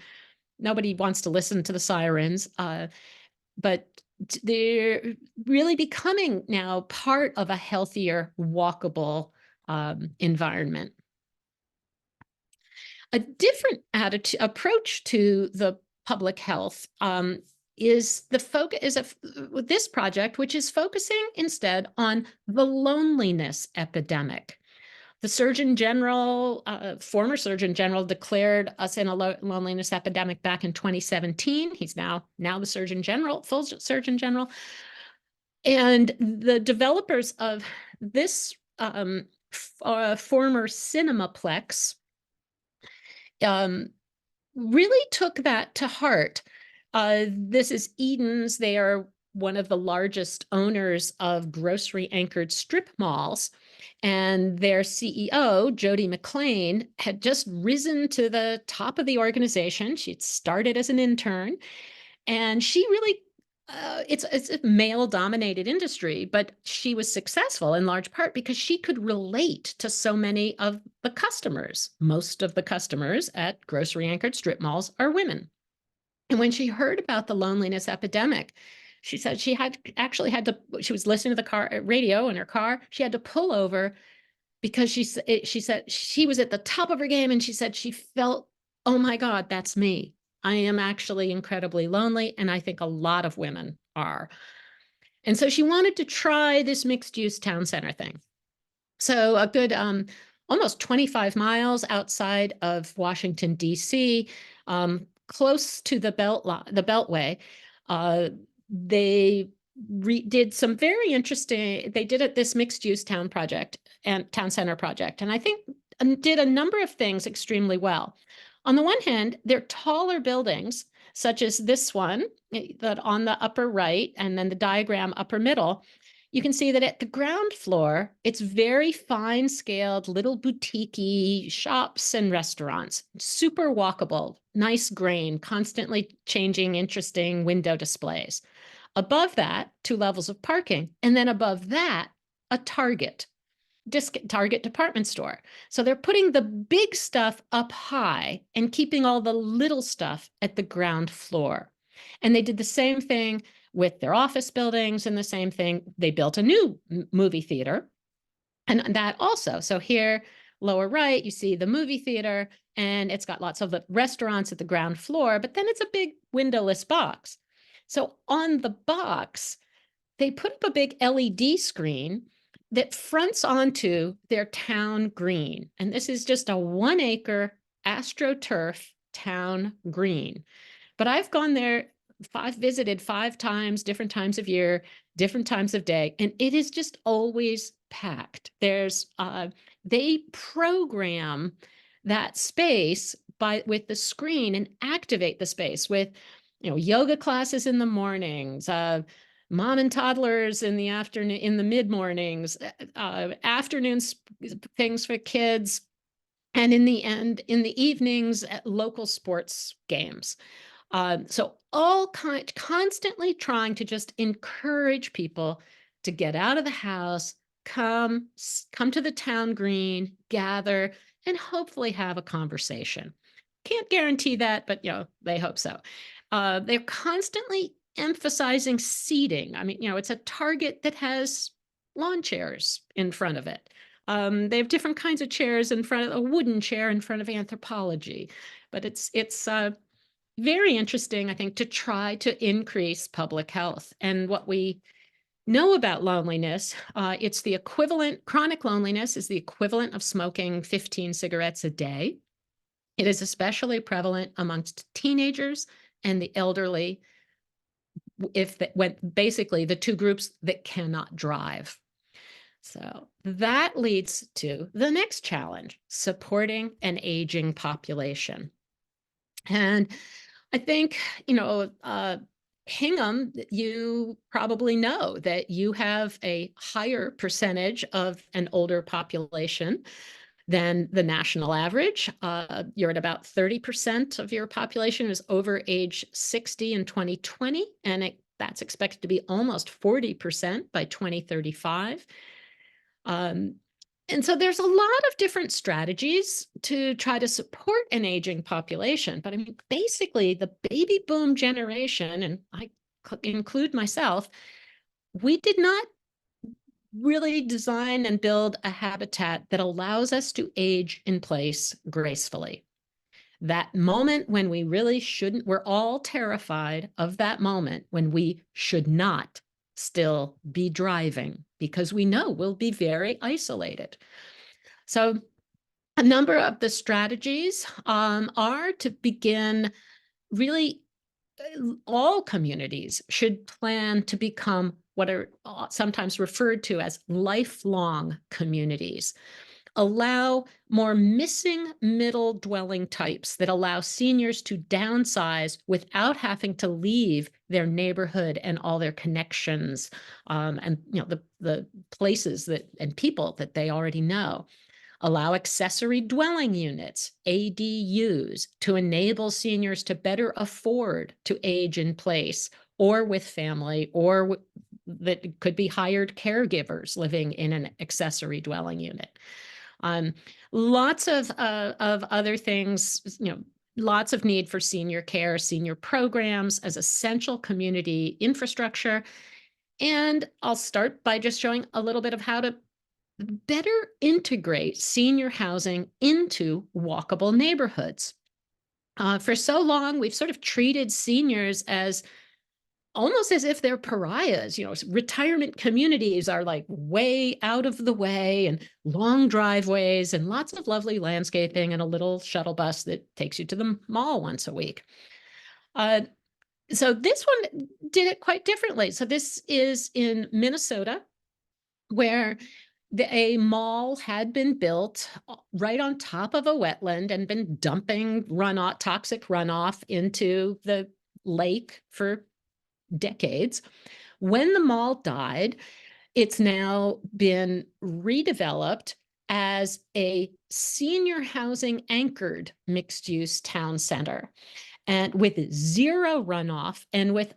nobody wants to listen to the sirens. But they're really becoming now part of a healthier, walkable environment. A different approach to the public health is with this project, which is focusing instead on the loneliness epidemic. The Surgeon General, former Surgeon General, declared us in a loneliness epidemic back in 2017. He's now the Surgeon General, full Surgeon General. And the developers of this former Cinemaplex really took that to heart. This is Eden's. They are one of the largest owners of grocery-anchored strip malls. And their CEO, Jody McLean, had just risen to the top of the organization. She'd started as an intern. And she really, it's a male-dominated industry, but she was successful in large part because she could relate to so many of the customers. Most of the customers at grocery-anchored strip malls are women. And when she heard about the loneliness epidemic, she said she was listening to the radio in her car. She had to pull over because she said she was at the top of her game, and she said she felt, oh my God, that's me. I am actually incredibly lonely, and I think a lot of women are. And so she wanted to try this mixed-use town center thing. So a good almost 25 miles outside of Washington, D.C., close to the Beltway, they did some very interesting, they did this mixed-use town center project, and I think did a number of things extremely well. On the one hand, they're taller buildings, such as this one, that on the upper right, and then the diagram upper middle, you can see that at the ground floor, it's very fine-scaled, little boutique-y shops and restaurants, super walkable, nice grain, constantly changing, interesting window displays. Above that, 2 levels of parking, and then above that, a Target department store. So they're putting the big stuff up high and keeping all the little stuff at the ground floor. And they did the same thing with their office buildings, and the same thing, they built a new movie theater. And that also, so here, lower right, you see the movie theater, and it's got lots of the restaurants at the ground floor, but then it's a big windowless box. So on the box, they put up a big LED screen that fronts onto their town green. And this is just a 1-acre AstroTurf town green. But I've gone there, visited 5 times, different times of year, different times of day, and it is just always packed. They program that space with the screen and activate the space with, yoga classes in the mornings, mom and toddlers in the afternoon, in the mid mornings, afternoon things for kids, and in the evenings, local sports games. So constantly trying to just encourage people to get out of the house, come to the town green, gather, and hopefully have a conversation. Can't guarantee that, but they hope so. They're constantly emphasizing seating. I mean, it's a target that has lawn chairs in front of it. They have different kinds of chairs in front of a wooden chair in front of anthropology, but it's very interesting, I think, to try to increase public health. And what we know about loneliness, it's the equivalent, chronic loneliness is the equivalent of smoking 15 cigarettes a day. It is especially prevalent amongst teenagers and the elderly, when basically the two groups that cannot drive. So that leads to the next challenge, supporting an aging population. And I think, Hingham, you probably know that you have a higher percentage of an older population than the national average. You're at about 30% of your population is over age 60 in 2020, and that's expected to be almost 40% by 2035. And so there's a lot of different strategies to try to support an aging population. But I mean, basically, the baby boom generation, and I include myself, we did not really design and build a habitat that allows us to age in place gracefully. That moment when we really shouldn't, we're all terrified of that moment when we should not still be driving because we know we'll be very isolated. So a number of the strategies are to begin really all communities should plan to become what are sometimes referred to as lifelong communities. Allow more missing middle dwelling types that allow seniors to downsize without having to leave their neighborhood and all their connections, and the places and people that they already know. Allow accessory dwelling units, ADUs, to enable seniors to better afford to age in place or with family, or that could be hired caregivers living in an accessory dwelling unit. Lots of other things, lots of need for senior care, senior programs as essential community infrastructure. And I'll start by just showing a little bit of how to better integrate senior housing into walkable neighborhoods. For so long, we've sort of treated seniors as almost as if they're pariahs. Retirement communities are like way out of the way and long driveways and lots of lovely landscaping and a little shuttle bus that takes you to the mall once a week. So this one did it quite differently. So this is in Minnesota, where a mall had been built right on top of a wetland and been dumping toxic runoff into the lake for decades. When the mall died, it's now been redeveloped as a senior housing anchored mixed-use town center, and with zero runoff and with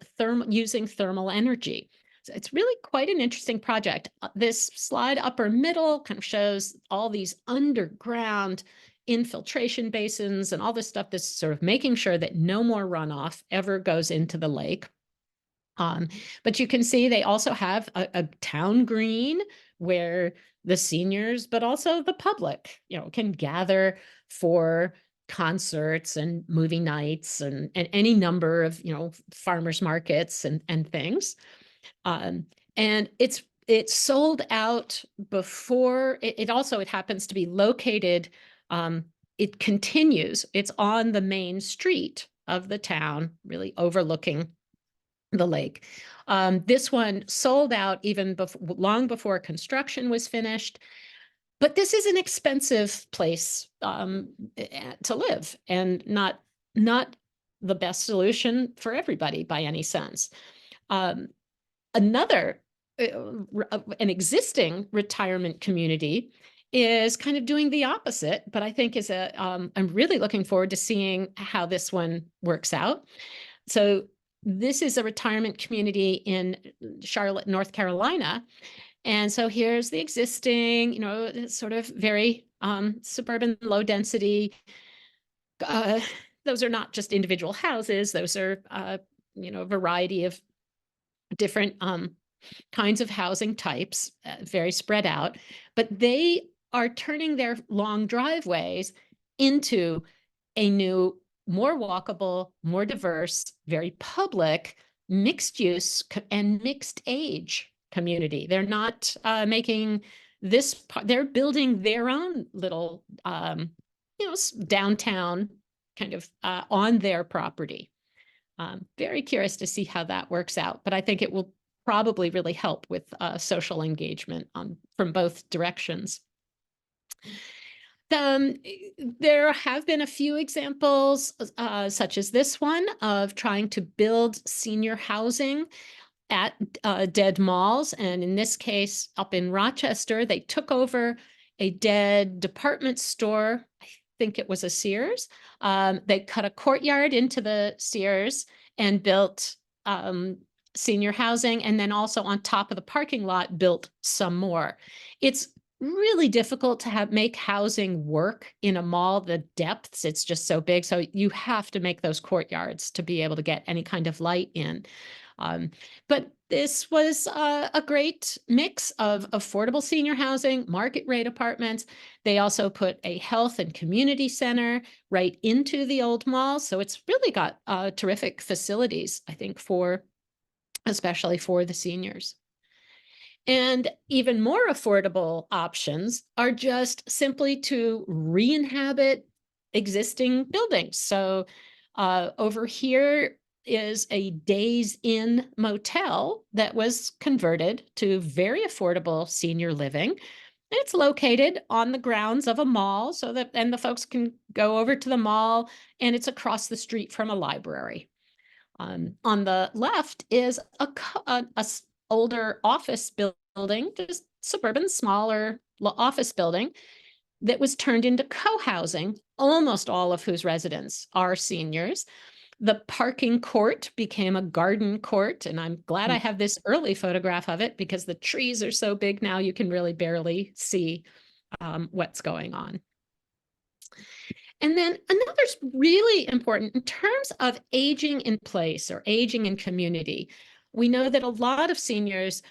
using thermal energy. So it's really quite an interesting project. This slide upper middle kind of shows all these underground infiltration basins and all this stuff that's sort of making sure that no more runoff ever goes into the lake. But you can see they also have a town green where the seniors, but also the public, can gather for concerts and movie nights and any number of, farmers markets and things. And it's sold out before it happens to be located. It continues. It's on the main street of the town, really overlooking the lake. This one sold out even long before construction was finished. But this is an expensive place to live, and not the best solution for everybody by any sense. Another, an existing retirement community is kind of doing the opposite, but I think I'm really looking forward to seeing how this one works out. So this is a retirement community in Charlotte, North Carolina, And so here's the existing, it's sort of very suburban, low density. Those are not just individual houses. Those are, a variety of different kinds of housing types, very spread out. But they are turning their long driveways into a new, more walkable, more diverse, very public, mixed use and mixed age community. They're not making this, they're building their own little, downtown kind of on their property. Very curious to see how that works out, but I think it will probably really help with social engagement from both directions. There have been a few examples, such as this one, of trying to build senior housing at dead malls. And in this case, up in Rochester, they took over a dead department store. I think it was a Sears. They cut a courtyard into the Sears and built senior housing, and then also on top of the parking lot built some more. It's really difficult to make housing work in a mall, the depths, it's just so big. So you have to make those courtyards to be able to get any kind of light in. But this was a great mix of affordable senior housing, market rate apartments. They also put a health and community center right into the old mall. So it's really got terrific facilities, I think, especially for the seniors. And even more affordable options are just simply to re-inhabit existing buildings. So over here is a Days Inn motel that was converted to very affordable senior living. It's located on the grounds of a mall, and the folks can go over to the mall, and it's across the street from a library. On the left is a older office building, just suburban, smaller office building that was turned into co-housing, almost all of whose residents are seniors. The parking court became a garden court, and I'm glad I have this early photograph of it because the trees are so big now you can really barely see what's going on. And then another's really important in terms of aging in place or aging in community. We know that a lot of seniors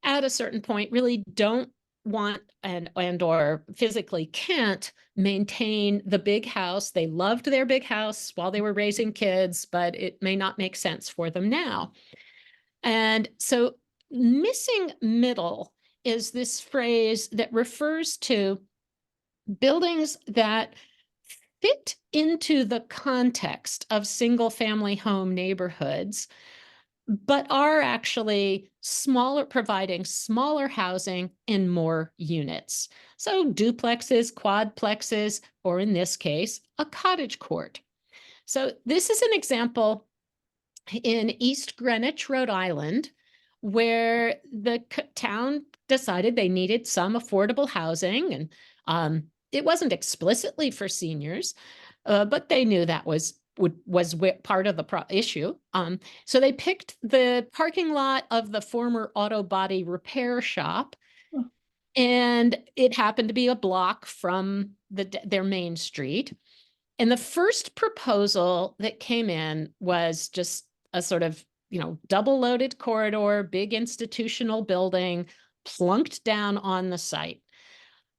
at a certain point really don't want and or physically can't maintain the big house. They loved their big house while they were raising kids, but it may not make sense for them now. And so missing middle is this phrase that refers to buildings that fit into the context of single-family home neighborhoods, but are actually smaller, providing smaller housing in more units. So duplexes, quadplexes, or in this case, a cottage court. So this is an example in East Greenwich, Rhode Island, where the town decided they needed some affordable housing, and it wasn't explicitly for seniors, but they knew that was part of the issue. So they picked the parking lot of the former auto body repair shop, and it happened to be a block from their main street. And the first proposal that came in was just a sort of, double loaded corridor, big institutional building plunked down on the site.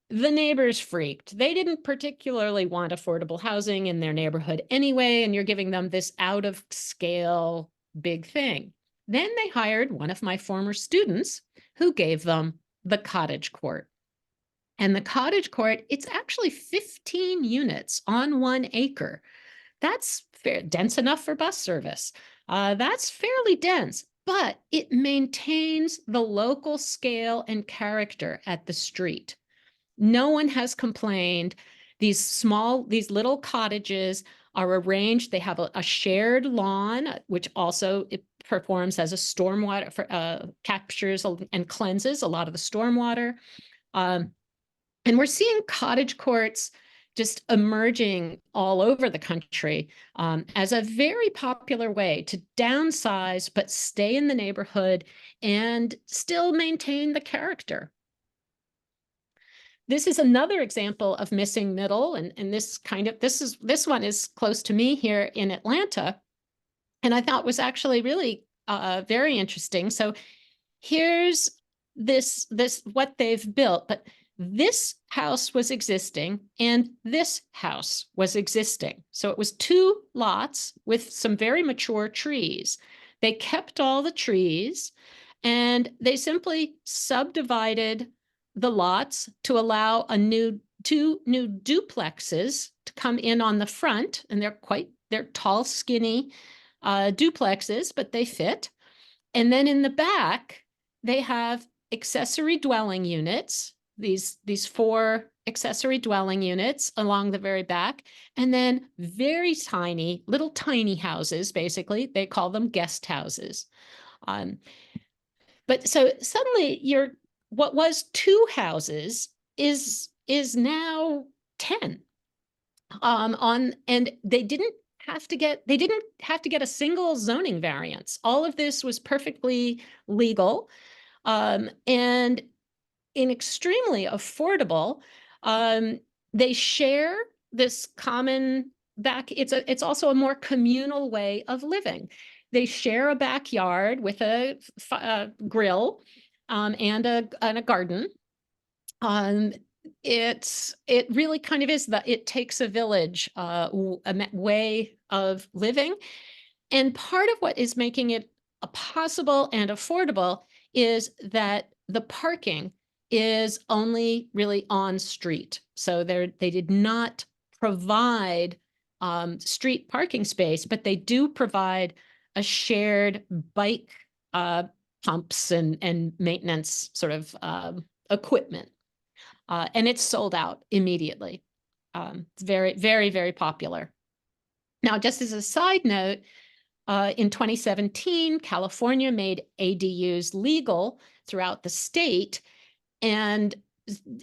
The neighbors freaked. They didn't particularly want affordable housing in their neighborhood anyway, and you're giving them this out of scale big thing. Then they hired one of my former students who gave them the cottage court. And the cottage court, it's actually 15 units on 1 acre. That's dense enough for bus service. That's fairly dense, but it maintains the local scale and character at the street. No one has complained. These little cottages are arranged. They have a shared lawn, which also it performs as a stormwater, captures and cleanses a lot of the stormwater. And we're seeing cottage courts just emerging all over the country as a very popular way to downsize, but stay in the neighborhood and still maintain the character. This is another example of missing middle, and this one is close to me here in Atlanta, and I thought was actually really very interesting. So here's this what they've built, but this house was existing and this house was existing. So it was two lots with some very mature trees. They kept all the trees and they simply subdivided the lots to allow two new duplexes to come in on the front. And they're tall, skinny duplexes, but they fit. And then in the back, they have accessory dwelling units, these 4 accessory dwelling units along the very back, and then very tiny, little tiny houses, basically. They call them guest houses. But so suddenly what was 2 houses is now 10. And they didn't have to get a single zoning variance. All of this was perfectly legal. And extremely affordable. They share this common it's also a more communal way of living. They share a backyard with a grill and a garden. It really kind of is it takes a village a way of living. And part of what is making it possible and affordable is that the parking is only really on street. So they did not provide street parking space, but they do provide a shared bike pumps and maintenance sort of equipment. And it's sold out immediately. It's very, very, very popular. Now, just as a side note, in 2017, California made ADUs legal throughout the state. And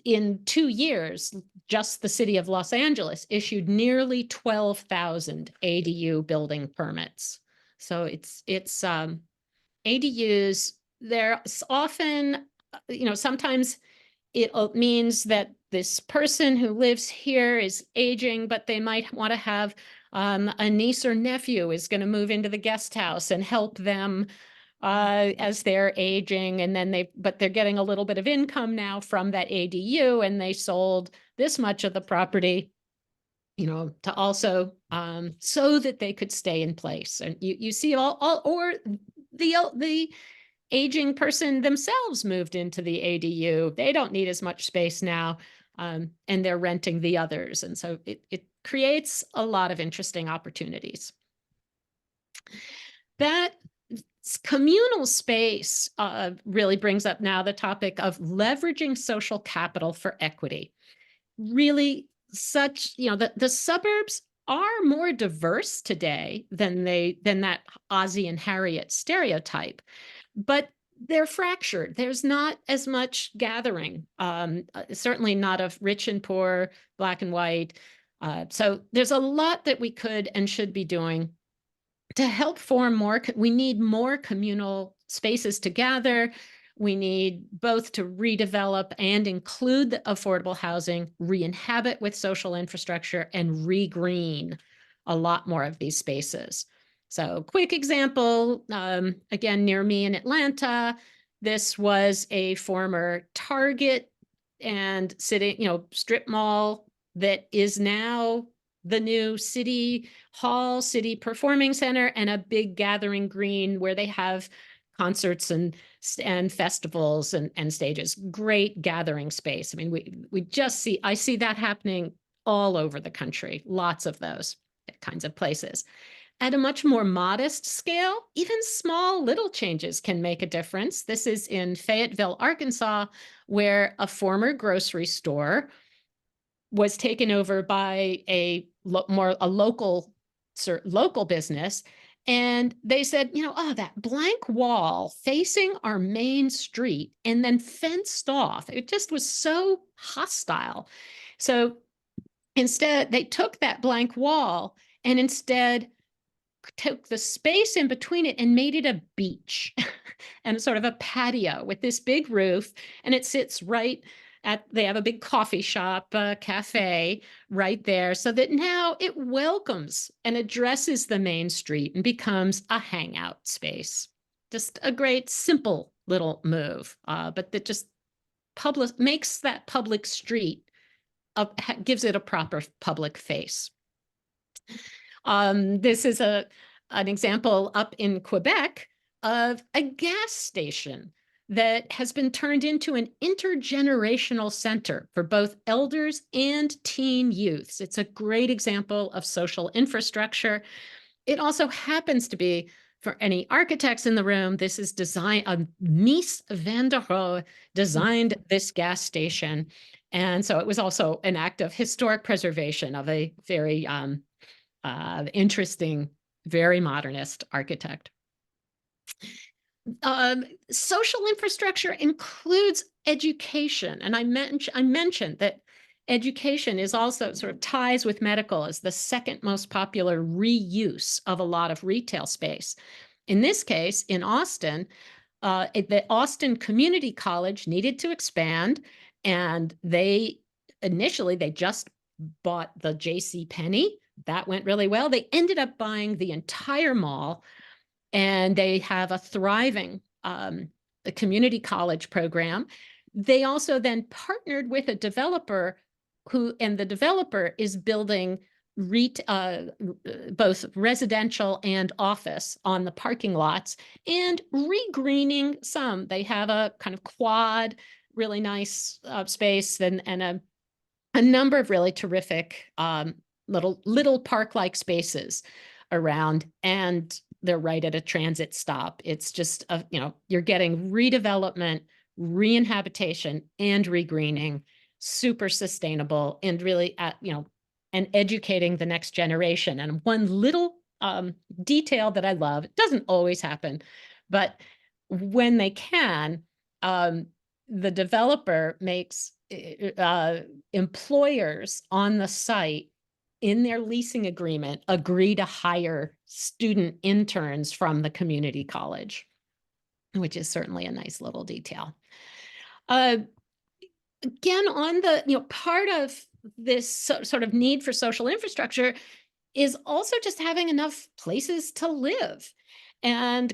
in 2 years, just the city of Los Angeles issued nearly 12,000 ADU building permits. So it's ADUs, they're often, sometimes it means that this person who lives here is aging, but they might want to have a niece or nephew is going to move into the guest house and help them as they're aging. And then but they're getting a little bit of income now from that ADU, and they sold this much of the property, to also so that they could stay in place. And you see or the aging person themselves moved into the ADU. They don't need as much space now, and they're renting the others. And so it creates a lot of interesting opportunities. That communal space really brings up now the topic of leveraging social capital for equity. Really the suburbs are more diverse today than that Ozzie and Harriet stereotype, but they're fractured. There's not as much gathering, certainly not of rich and poor, black and white. So there's a lot that we could and should be doing to help form more. We need more communal spaces to gather. We need both to redevelop and include the affordable housing, re-inhabit with social infrastructure, and re-green a lot more of these spaces. So quick example, again, near me in Atlanta, this was a former Target and strip mall that is now the new city hall, city performing center, and a big gathering green where they have concerts and festivals and stages. Great gathering space. I mean, I see that happening all over the country, lots of those kinds of places. At a much more modest scale, even small little changes can make a difference. This is in Fayetteville, Arkansas, where a former grocery store was taken over by a local business. And they said, that blank wall facing our main street and then fenced off. It just was so hostile. So Instead, they took that blank wall and instead took the space in between it and made it a beach and sort of a patio with this big roof. And it sits right they have a big coffee shop, cafe right there, so that now it welcomes and addresses the main street and becomes a hangout space. Just a great, simple little move, but that just makes that public street, gives it a proper public face. This is an example up in Quebec of a gas station that has been turned into an intergenerational center for both elders and teen youths. It's a great example of social infrastructure. It also happens to be, for any architects in the room, this is Mies van der Rohe designed this gas station. And so it was also an act of historic preservation of a very interesting, very modernist architect. Social infrastructure includes education. And I mentioned that education is also sort of ties with medical as the second most popular reuse of a lot of retail space. In this case, in Austin, the Austin Community College needed to expand, and they just bought the J.C. Penney. That went really well. They ended up buying the entire mall, and they have a thriving community college program. They also then partnered with a developer and the developer is building both residential and office on the parking lots and regreening some. They have a kind of quad, really nice space and a number of really terrific little park-like spaces around, and they're right at a transit stop. It's just, you're getting redevelopment, re-inhabitation, and regreening, super sustainable, and really, and educating the next generation. And one little detail that I love, it doesn't always happen, but when they can, the developer makes employers on the site in their leasing agreement agree to hire student interns from the community college, which is certainly a nice little detail. Again, on the, part of this sort of need for social infrastructure is also just having enough places to live and,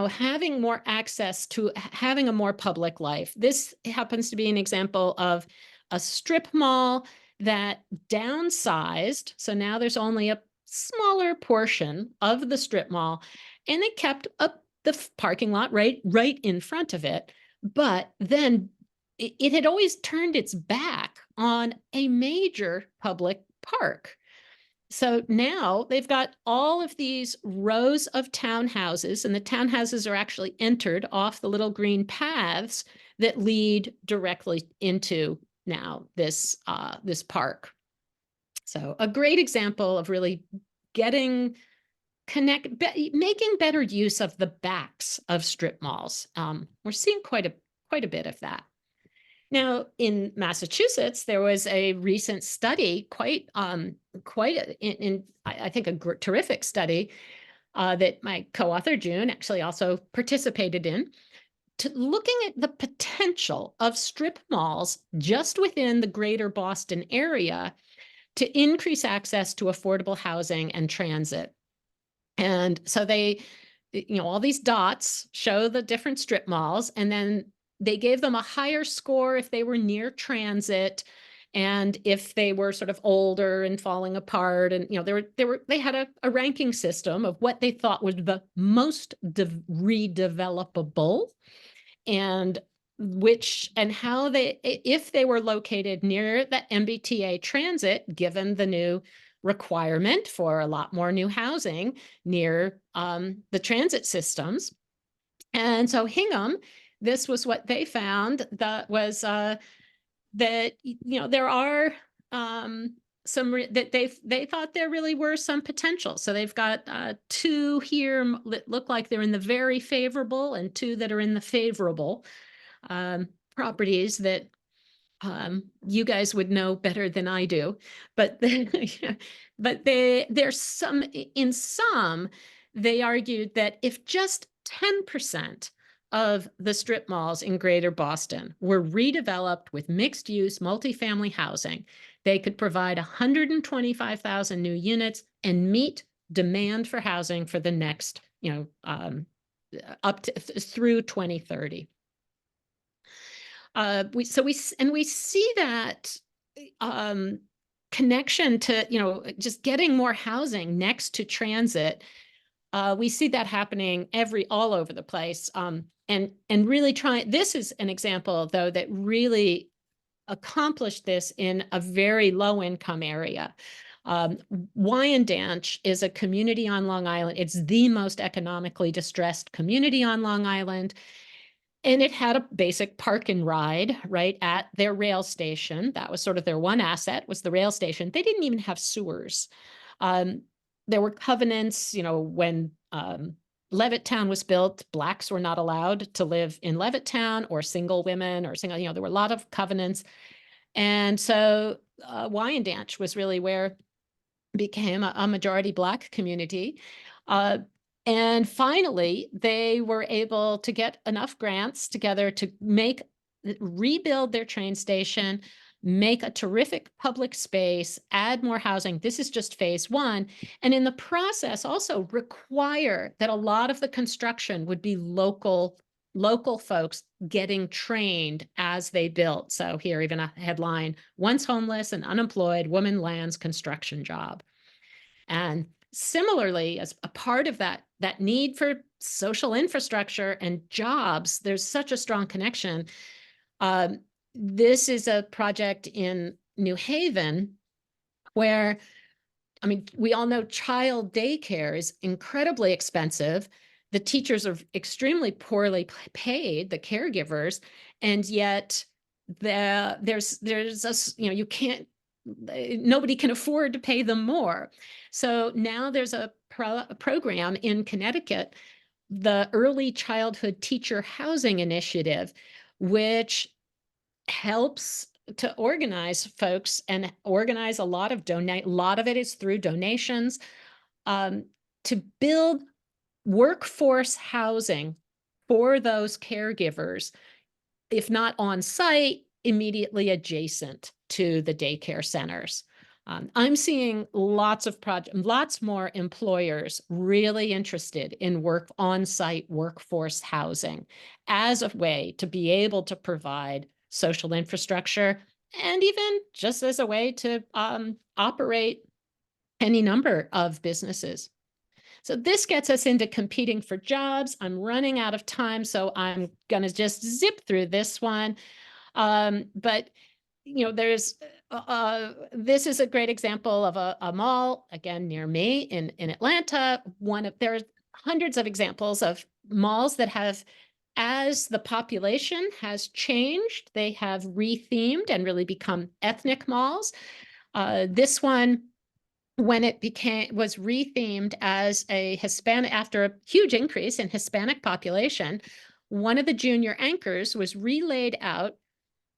having more access to having a more public life. This happens to be an example of a strip mall that downsized. So now there's only a smaller portion of the strip mall, and they kept up the parking lot right in front of it. But then it had always turned its back on a major public park. So now they've got all of these rows of townhouses, and the townhouses are actually entered off the little green paths that lead directly into now this park. So a great example of really making better use of the backs of strip malls. We're seeing quite a bit of that. Now, in Massachusetts, there was a recent study, I think a terrific study that my co-author June actually also participated in, looking at the potential of strip malls just within the greater Boston area to increase access to affordable housing and transit. And so they, all these dots show the different strip malls, and then they gave them a higher score if they were near transit and if they were sort of older and falling apart. And, they had a ranking system of what they thought was the most redevelopable, and how if they were located near the MBTA transit, given the new requirement for a lot more new housing near the transit systems. And so Hingham, this was what they found, that was that, there are they thought there really were some potential. So they've got 2 here that look like they're in the very favorable and 2 that are in the favorable properties that You guys would know better than I do, but in some, they argued that if just 10% of the strip malls in Greater Boston were redeveloped with mixed use multifamily housing, they could provide 125,000 new units and meet demand for housing for the next, up to through 2030. We see that connection to, just getting more housing next to transit. We see that happening all over the place. And really this is an example though, that really accomplished this in a very low income area. Wyandanch is a community on Long Island. It's the most economically distressed community on Long Island. And it had a basic park and ride right at their rail station. That was sort of their one asset, was the rail station. They didn't even have sewers. There were covenants, when Levittown was built, Blacks were not allowed to live in Levittown, or single women, or there were a lot of covenants. And so Wyandanch was really where it became a majority Black community. And finally, they were able to get enough grants together to rebuild their train station, make a terrific public space, add more housing. This is just phase one. And in the process, also require that a lot of the construction would be local folks getting trained as they built. So here, even a headline: once homeless and unemployed woman lands construction job. And similarly, as a part of that need for social infrastructure and jobs, there's such a strong connection. This is a project in New Haven where, we all know child daycare is incredibly expensive. The teachers are extremely poorly paid, the caregivers, and yet nobody can afford to pay them more. So now there's a program in Connecticut, the Early Childhood Teacher Housing Initiative, which helps to organize folks and organize a lot of it is through donations, to build workforce housing for those caregivers, if not on site, immediately adjacent to the daycare centers. I'm seeing lots more employers really interested in on-site workforce housing as a way to be able to provide social infrastructure, and even just as a way to operate any number of businesses. So this gets us into competing for jobs. I'm running out of time, so I'm going to just zip through this one. But there's this is a great example of a mall, again, near me in Atlanta. There are hundreds of examples of malls that have, as the population has changed, they have rethemed and really become ethnic malls. This one, when it was rethemed as a Hispanic, after a huge increase in Hispanic population, one of the junior anchors was relaid out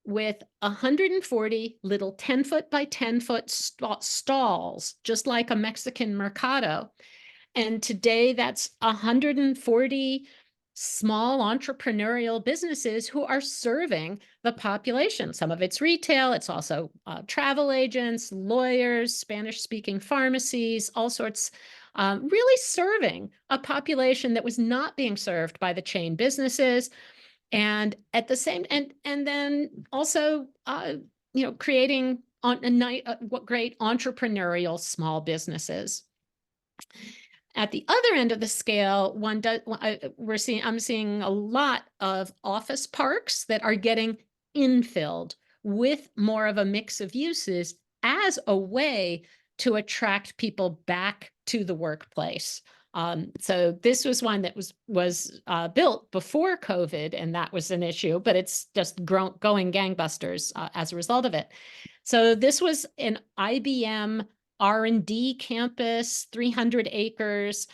with 140 little 10-foot by 10-foot stalls, just like a Mexican mercado. And today that's 140 small entrepreneurial businesses who are serving the population. Some of it's retail. It's also travel agents, lawyers, Spanish-speaking pharmacies, all sorts, really serving a population that was not being served by the chain businesses. And at the same, and then also, creating great entrepreneurial small businesses. At the other end of the scale, I'm seeing a lot of office parks that are getting infilled with more of a mix of uses as a way to attract people back to the workplace. So this was one that was built before COVID, and that was an issue, but it's just going gangbusters as a result of it. So this was an IBM R&D campus, 300 acres.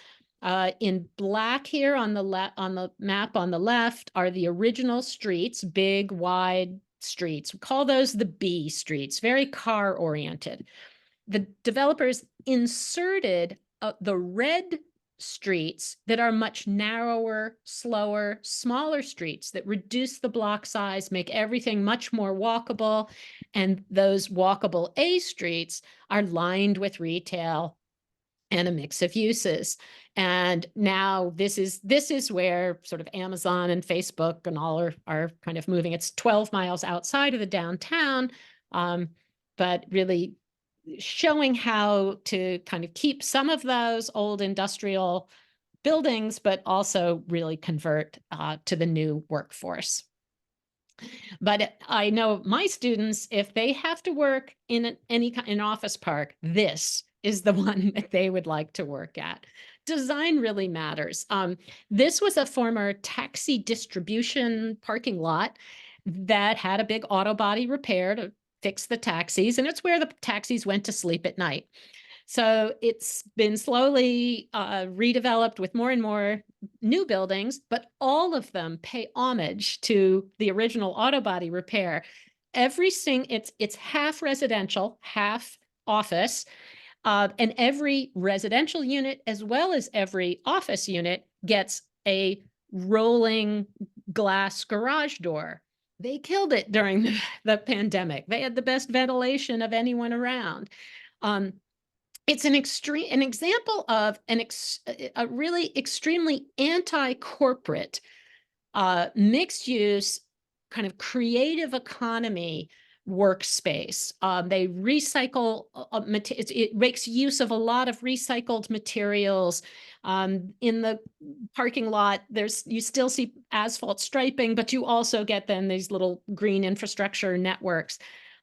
In black here on the map on the left are the original streets, big, wide, streets. We call those the B streets, very car oriented. The developers inserted the red streets that are much narrower, slower, smaller streets that reduce the block size, make everything much more walkable. And those walkable A streets are lined with retail and a mix of uses. And now this is where sort of Amazon and Facebook and all are kind of moving. It's 12 miles outside of the downtown, but really showing how to kind of keep some of those old industrial buildings, but also really convert to the new workforce. But I know my students, if they have to work in an office park, this is the one that they would like to work at. Design really matters. This was a former taxi distribution parking lot that had a big auto body repair to fix the taxis, and it's where the taxis went to sleep at night. So it's been slowly redeveloped with more and more new buildings, but all of them pay homage to the original auto body repair. It's half residential, half office, and every residential unit as well as every office unit gets a rolling glass garage door. They killed it during the pandemic. They had the best ventilation of anyone around. It's an example of a really extremely anti-corporate, mixed use, kind of creative economy workspace. They recycle, it makes use of a lot of recycled materials. In the parking lot, you still see asphalt striping, but you also get then these little green infrastructure networks.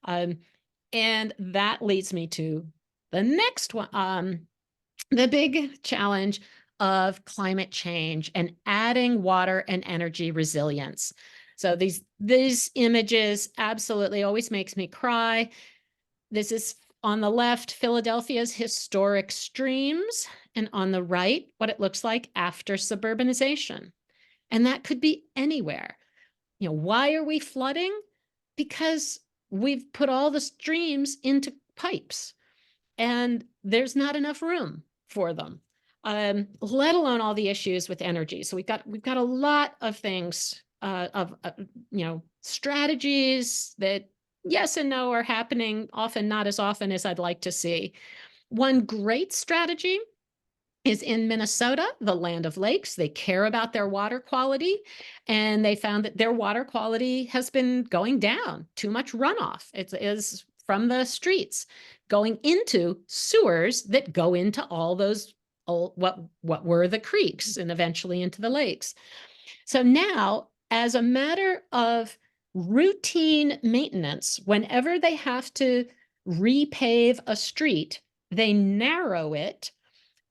And that leads me to the next one, the big challenge of climate change and adding water and energy resilience. So these images absolutely always makes me cry. This is on the left, Philadelphia's historic streams, and on the right, what it looks like after suburbanization. And that could be anywhere. You know, why are we flooding? Because we've put all the streams into pipes, and there's not enough room for them, let alone all the issues with energy. So we've got a lot of things, strategies that yes and no are happening, often not as often as I'd like to see. One great strategy is in Minnesota, the land of lakes. They care about their water quality, and they found that their water quality has been going down. Too much runoff. It is from the streets going into sewers that go into all those old, what were the creeks and eventually into the lakes. So now, as a matter of routine maintenance, whenever they have to repave a street, they narrow it,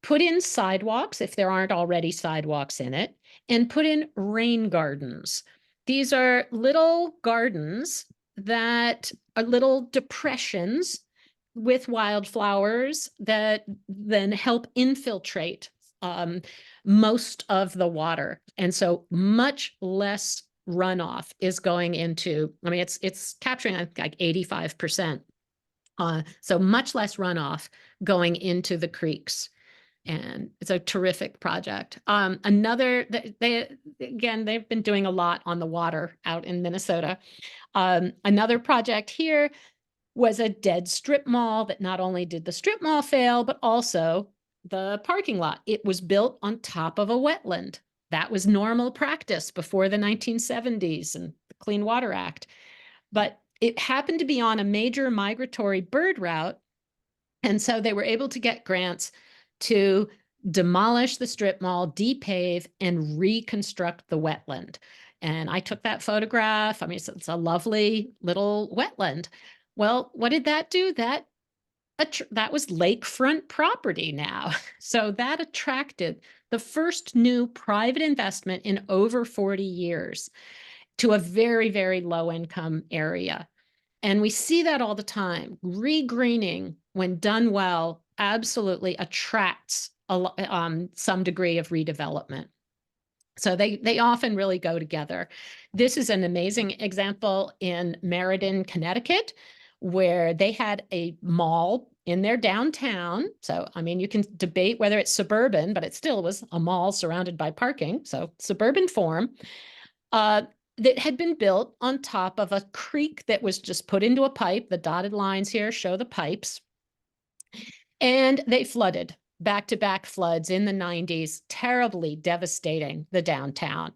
put in sidewalks if there aren't already sidewalks in it, and put in rain gardens. These are little gardens that are little depressions with wildflowers that then help infiltrate most of the water. And so much less runoff is going into, I mean, it's capturing like 85%. So much less runoff going into the creeks. And it's a terrific project. They've been doing a lot on the water out in Minnesota. Another project here was a dead strip mall that not only did the strip mall fail, but also the parking lot. It was built on top of a wetland. That was normal practice before the 1970s and the Clean Water Act. But it happened to be on a major migratory bird route. And so they were able to get grants to demolish the strip mall, depave, and reconstruct the wetland. And I took that photograph. I mean, it's a lovely little wetland. Well, what did that do? That was lakefront property now. So that attracted the first new private investment in over 40 years to a very, very low income area. And we see that all the time. Regreening, when done well, absolutely attracts some degree of redevelopment. So they often really go together. This is an amazing example in Meriden, Connecticut, where they had a mall in their downtown. So, I mean, you can debate whether it's suburban, but it still was a mall surrounded by parking. So suburban form that had been built on top of a creek that was just put into a pipe. The dotted lines here show the pipes. And they flooded, back-to-back floods in the 90s, terribly devastating the downtown.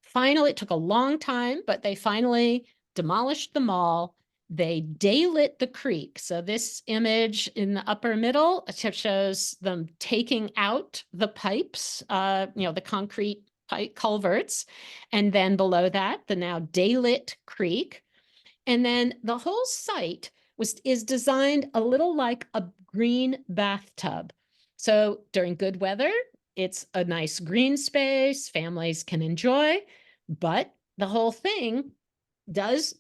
Finally, it took a long time, but they finally demolished the mall. They daylit the creek. So this image in the upper middle shows them taking out the pipes, the concrete pipe culverts. And then below that, the now daylit creek. And then the whole site is designed a little like a green bathtub. So during good weather, it's a nice green space families can enjoy, but the whole thing is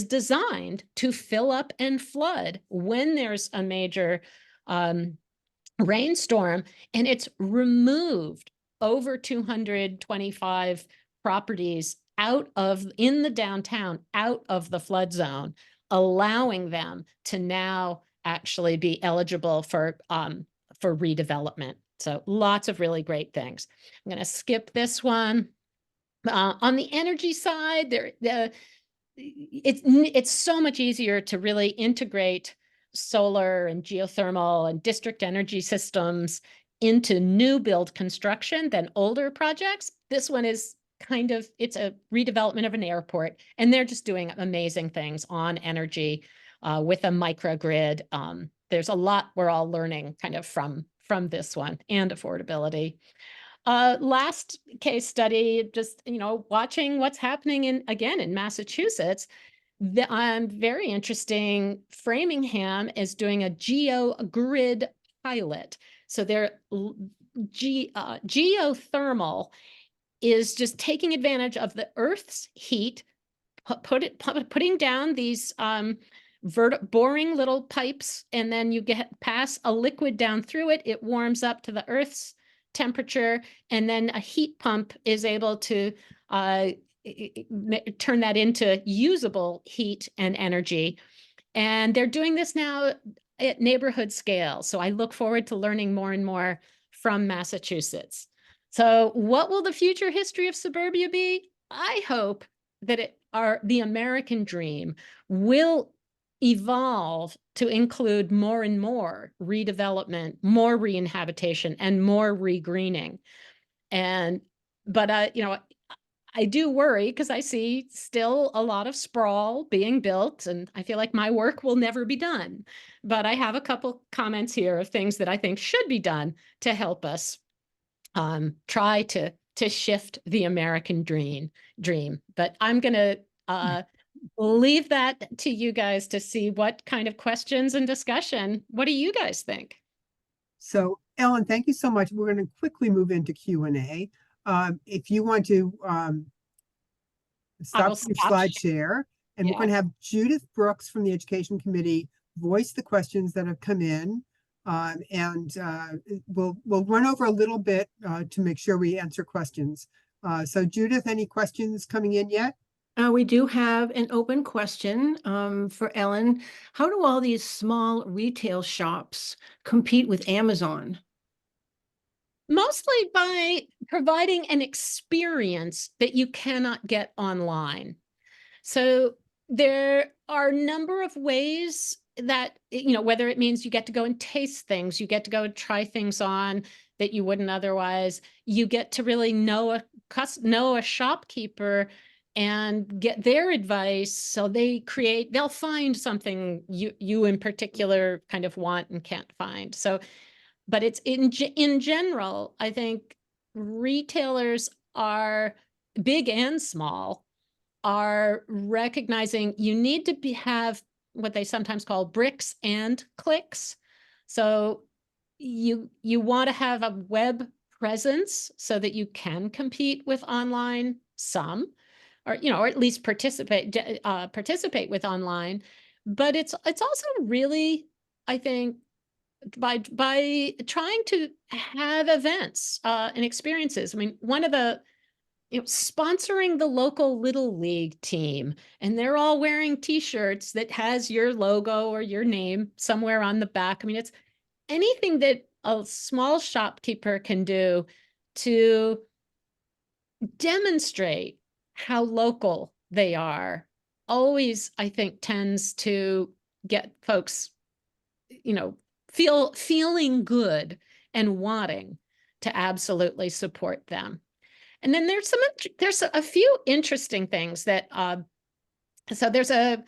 designed to fill up and flood when there's a major rainstorm, and it's removed over 225 properties in the downtown, out of the flood zone, allowing them to now actually be eligible for redevelopment. So lots of really great things. I'm going to skip this one. On the energy side, it's so much easier to really integrate solar and geothermal and district energy systems into new build construction than older projects. This one is it's a redevelopment of an airport, and they're just doing amazing things on energy with a microgrid. There's a lot we're all learning kind of from this one, and affordability. Last case study, just, watching what's happening in Massachusetts. Very interesting. Framingham is doing a geogrid pilot. So they're geothermal is just taking advantage of the Earth's heat, putting down these boring little pipes, and then you pass a liquid down through it. It warms up to the Earth's temperature, and then a heat pump is able to turn that into usable heat and energy. And they're doing this now at neighborhood scale. So I look forward to learning more and more from Massachusetts. So what will the future history of suburbia be? I hope that the American dream will evolve to include more and more redevelopment, more re-inhabitation, and more regreening. But I do worry because I see still a lot of sprawl being built, and I feel like my work will never be done. But I have a couple comments here of things that I think should be done to help us try to shift the American dream. But I'm going to leave that to you guys to see what kind of questions and discussion. What do you guys think? So, Ellen, thank you so much. We're going to quickly move into Q&A. If you want to stop your slide share, and we're going to have Judith Brooks from the Education Committee voice the questions that have come in. We'll run over a little bit to make sure we answer questions. So Judith, any questions coming in yet? We do have an open question for Ellen. How do all these small retail shops compete with Amazon? Mostly by providing an experience that you cannot get online. So there are a number of ways that, whether it means you get to go and taste things, you get to go and try things on that you wouldn't otherwise, you get to really know a shopkeeper and get their advice. So they'll find something you in particular kind of want and can't find. So, but it's in general, I think retailers are big and small are recognizing you need to have what they sometimes call bricks and clicks. So you want to have a web presence so that you can compete with online or at least participate with online. But it's also really, I think, by trying to have events and experiences. I mean, one of the sponsoring the local little league team, and they're all wearing T-shirts that has your logo or your name somewhere on the back. I mean, it's anything that a small shopkeeper can do to demonstrate how local they are. Always, I think, tends to get folks, feeling good and wanting to absolutely support them. And then there's a few interesting things that so there's a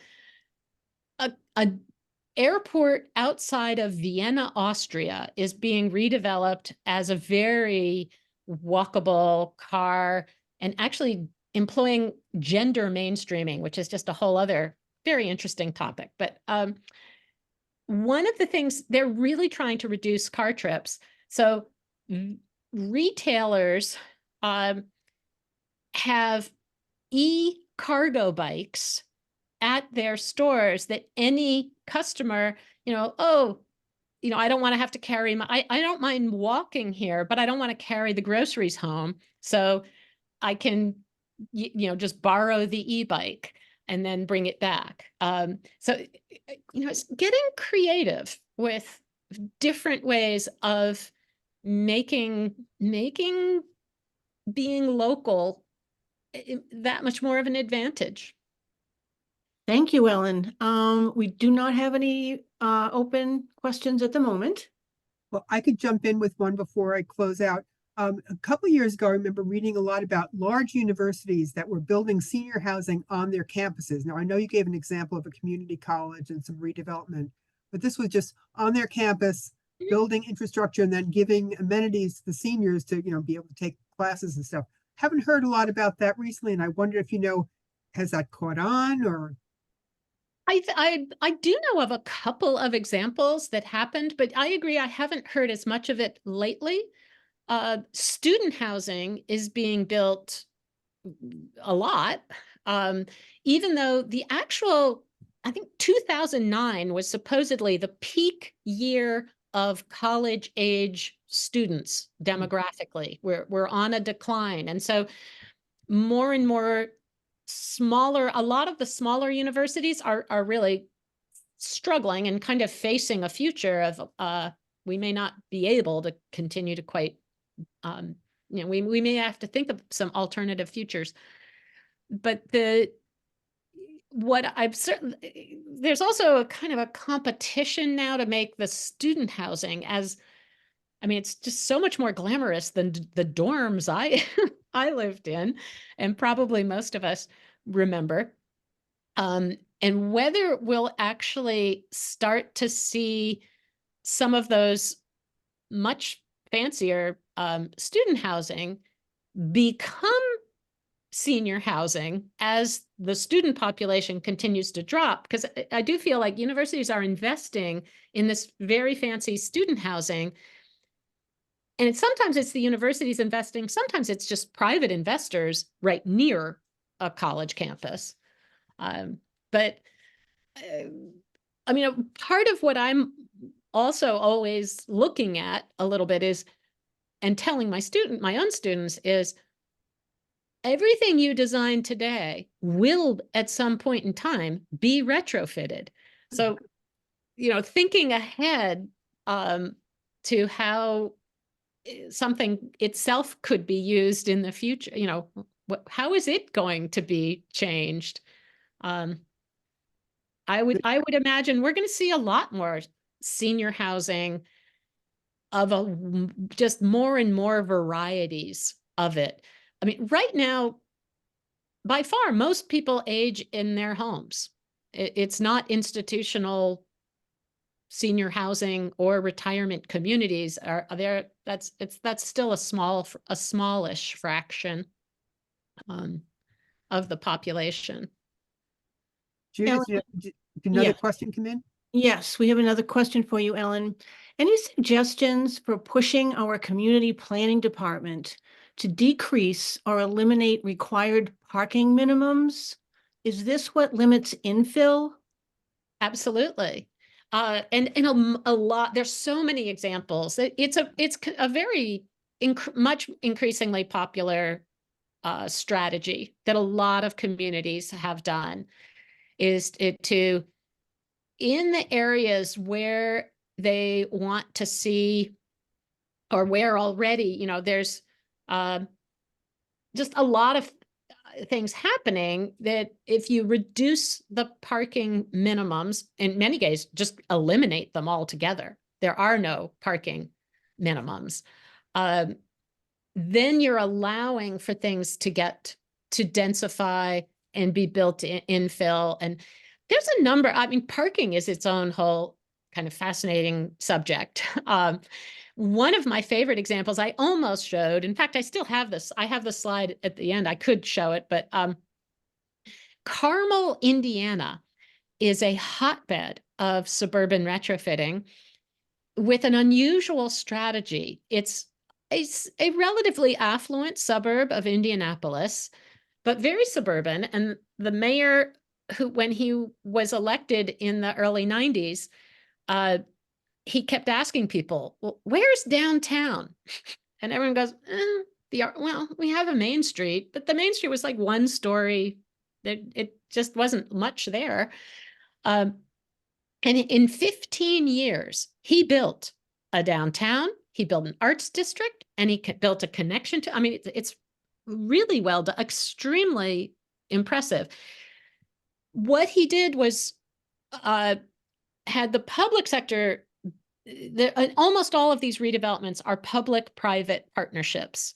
airport outside of Vienna, Austria is being redeveloped as a very walkable car and actually employing gender mainstreaming, which is just a whole other very interesting topic. But one of the things, they're really trying to reduce car trips. So retailers have e-cargo bikes at their stores that any customer, I don't want to have to carry I don't mind walking here, but I don't want to carry the groceries home. So I can, just borrow the e-bike and then bring it back. So, it's getting creative with different ways of making being local that much more of an advantage. Thank you, Ellen. We do not have any open questions at the moment. Well, I could jump in with one before I close out. A couple of years ago, I remember reading a lot about large universities that were building senior housing on their campuses. Now, I know you gave an example of a community college and some redevelopment, but this was just on their campus, building infrastructure and then giving amenities to the seniors to, be able to take classes and stuff. Haven't heard a lot about that recently, and I wonder if has that caught on or? I do know of a couple of examples that happened, but I agree, I haven't heard as much of it lately. Student housing is being built a lot, even though the actual, I think 2009 was supposedly the peak year of college age students demographically. We're on a decline. And so more and more a lot of the smaller universities are really struggling and kind of facing a future of we may not be able to continue to quite we may have to think of some alternative futures. But there's also a kind of a competition now to make the student housing it's just so much more glamorous than the dorms I lived in, and probably most of us remember. And whether we'll actually start to see some of those much fancier student housing become senior housing as the student population continues to drop, because I do feel like universities are investing in this very fancy student housing. And sometimes it's the universities investing, sometimes it's just private investors right near a college campus. But part of what I'm also always looking at a little bit is, and telling my own students is, everything you design today will at some point in time be retrofitted. So, thinking ahead to how something itself could be used in the future, how is it going to be changed? I would imagine we're going to see a lot more senior housing of just more and more varieties of it. Right now, by far, most people age in their homes. It's not institutional senior housing or retirement communities are there. That's still a smallish fraction of the population. Judith, did another question come in? Yes, we have another question for you, Ellen. Any suggestions for pushing our community planning department to decrease or eliminate required parking minimums? Is this what limits infill? Absolutely. And a lot, there's so many examples. It's a very much increasingly popular strategy that a lot of communities have done, is to in the areas where they want to see, or where already, there's just a lot of things happening, that if you reduce the parking minimums, in many cases, just eliminate them altogether, there are no parking minimums, then you're allowing for things to get to densify and be built in, infill. And there's a number, I mean, parking is its own whole kind of fascinating subject. One of my favorite examples I almost showed, in fact, I still have this. I have the slide at the end. I could show it, but Carmel, Indiana is a hotbed of suburban retrofitting with an unusual strategy. It's a relatively affluent suburb of Indianapolis, but very suburban. And the mayor, who, when he was elected in the early 90s, he kept asking people, well, where's downtown? And everyone goes, well, we have a main street, but the main street was like one story. It just wasn't much there. And in 15 years, he built a downtown, he built an arts district, and he built a connection to, I mean, it's really well done, extremely impressive. What he did was had the public sector, almost all of these redevelopments are public-private partnerships.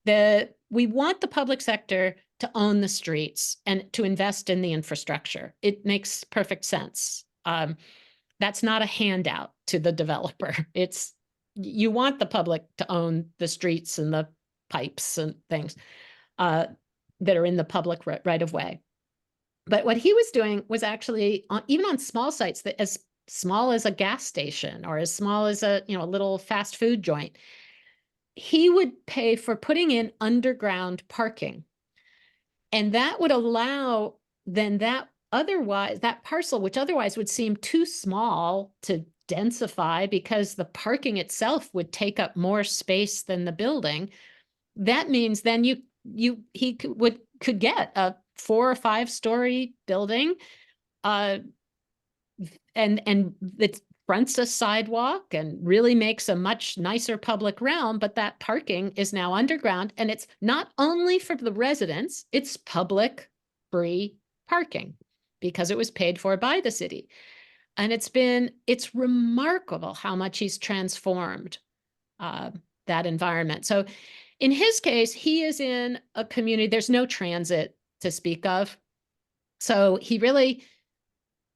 We want the public sector to own the streets and to invest in the infrastructure. It makes perfect sense. That's not a handout to the developer. You want the public to own the streets and the pipes and things that are in the public right of way. But what he was doing was actually, even on small sites, that as small as a gas station or as small as a little fast food joint, he would pay for putting in underground parking. And that would allow then that parcel, which otherwise would seem too small to densify because the parking itself would take up more space than the building. That means then he could get a 4 or 5 story building, and it fronts a sidewalk and really makes a much nicer public realm, but that parking is now underground, and it's not only for the residents, it's public free parking because it was paid for by the city. And it's remarkable how much he's transformed that environment. So in his case, he is in a community, there's no transit to speak of. So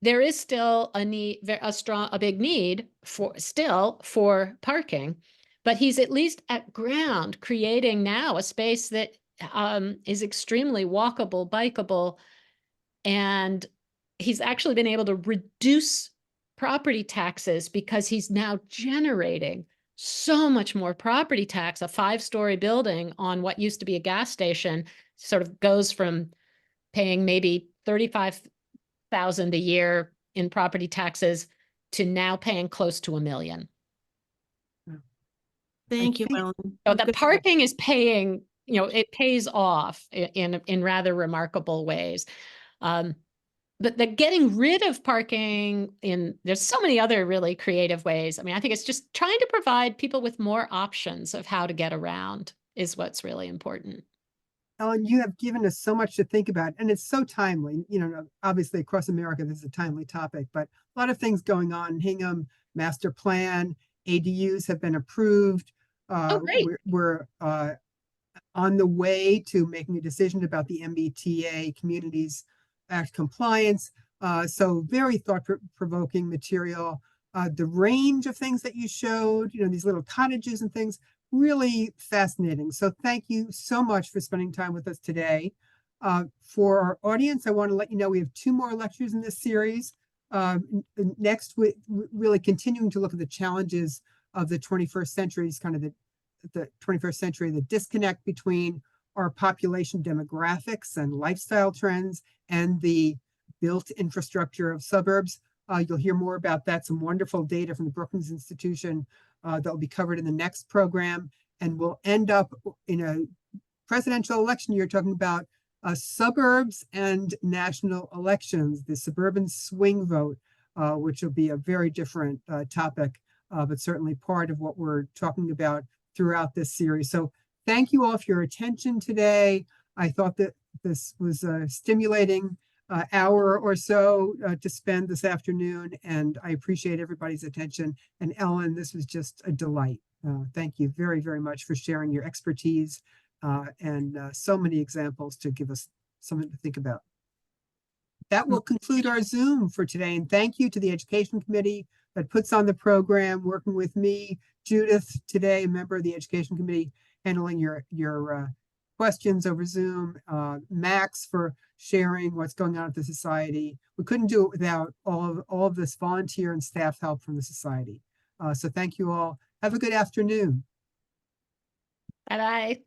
there is still a big need for parking, but he's at least at ground creating now a space that is extremely walkable, bikeable, and he's actually been able to reduce property taxes because he's now generating so much more property tax. A 5-story building on what used to be a gas station sort of goes from paying maybe $35,000 a year in property taxes to now paying close to $1 million. Thank you, Ellen. So the parking is paying, it pays off in rather remarkable ways. But the getting rid of parking there's so many other really creative ways. I mean, I think it's just trying to provide people with more options of how to get around is what's really important. Ellen, you have given us so much to think about, and it's so timely. Obviously across America, this is a timely topic, but a lot of things going on. Hingham master plan, ADUs have been approved. Great. We're on the way to making a decision about the MBTA Communities Act compliance. So very thought-provoking material. The range of things that you showed, these little cottages and things, really fascinating. So thank you so much for spending time with us today. For our audience, I want to let you know we have 2 more lectures in this series. Next, we're really continuing to look at the challenges of the 21st century, kind of the 21st century, the disconnect between our population demographics and lifestyle trends and the built infrastructure of suburbs. You'll hear more about that, some wonderful data from the Brookings Institution that will be covered in the next program. And we'll end up in a presidential election year talking about suburbs and national elections, the suburban swing vote, which will be a very different topic, but certainly part of what we're talking about throughout this series. So thank you all for your attention today. I thought that this was a stimulating hour or so to spend this afternoon, and I appreciate everybody's attention. And Ellen, this was just a delight. Thank you very, very much for sharing your expertise and so many examples to give us something to think about. That will conclude our Zoom for today. And thank you to the Education Committee that puts on the program, working with me, Judith, today, a member of the Education Committee, handling your questions over Zoom, Max for sharing what's going on at the Society. We couldn't do it without all of this volunteer and staff help from the Society. So thank you all. Have a good afternoon. Bye-bye.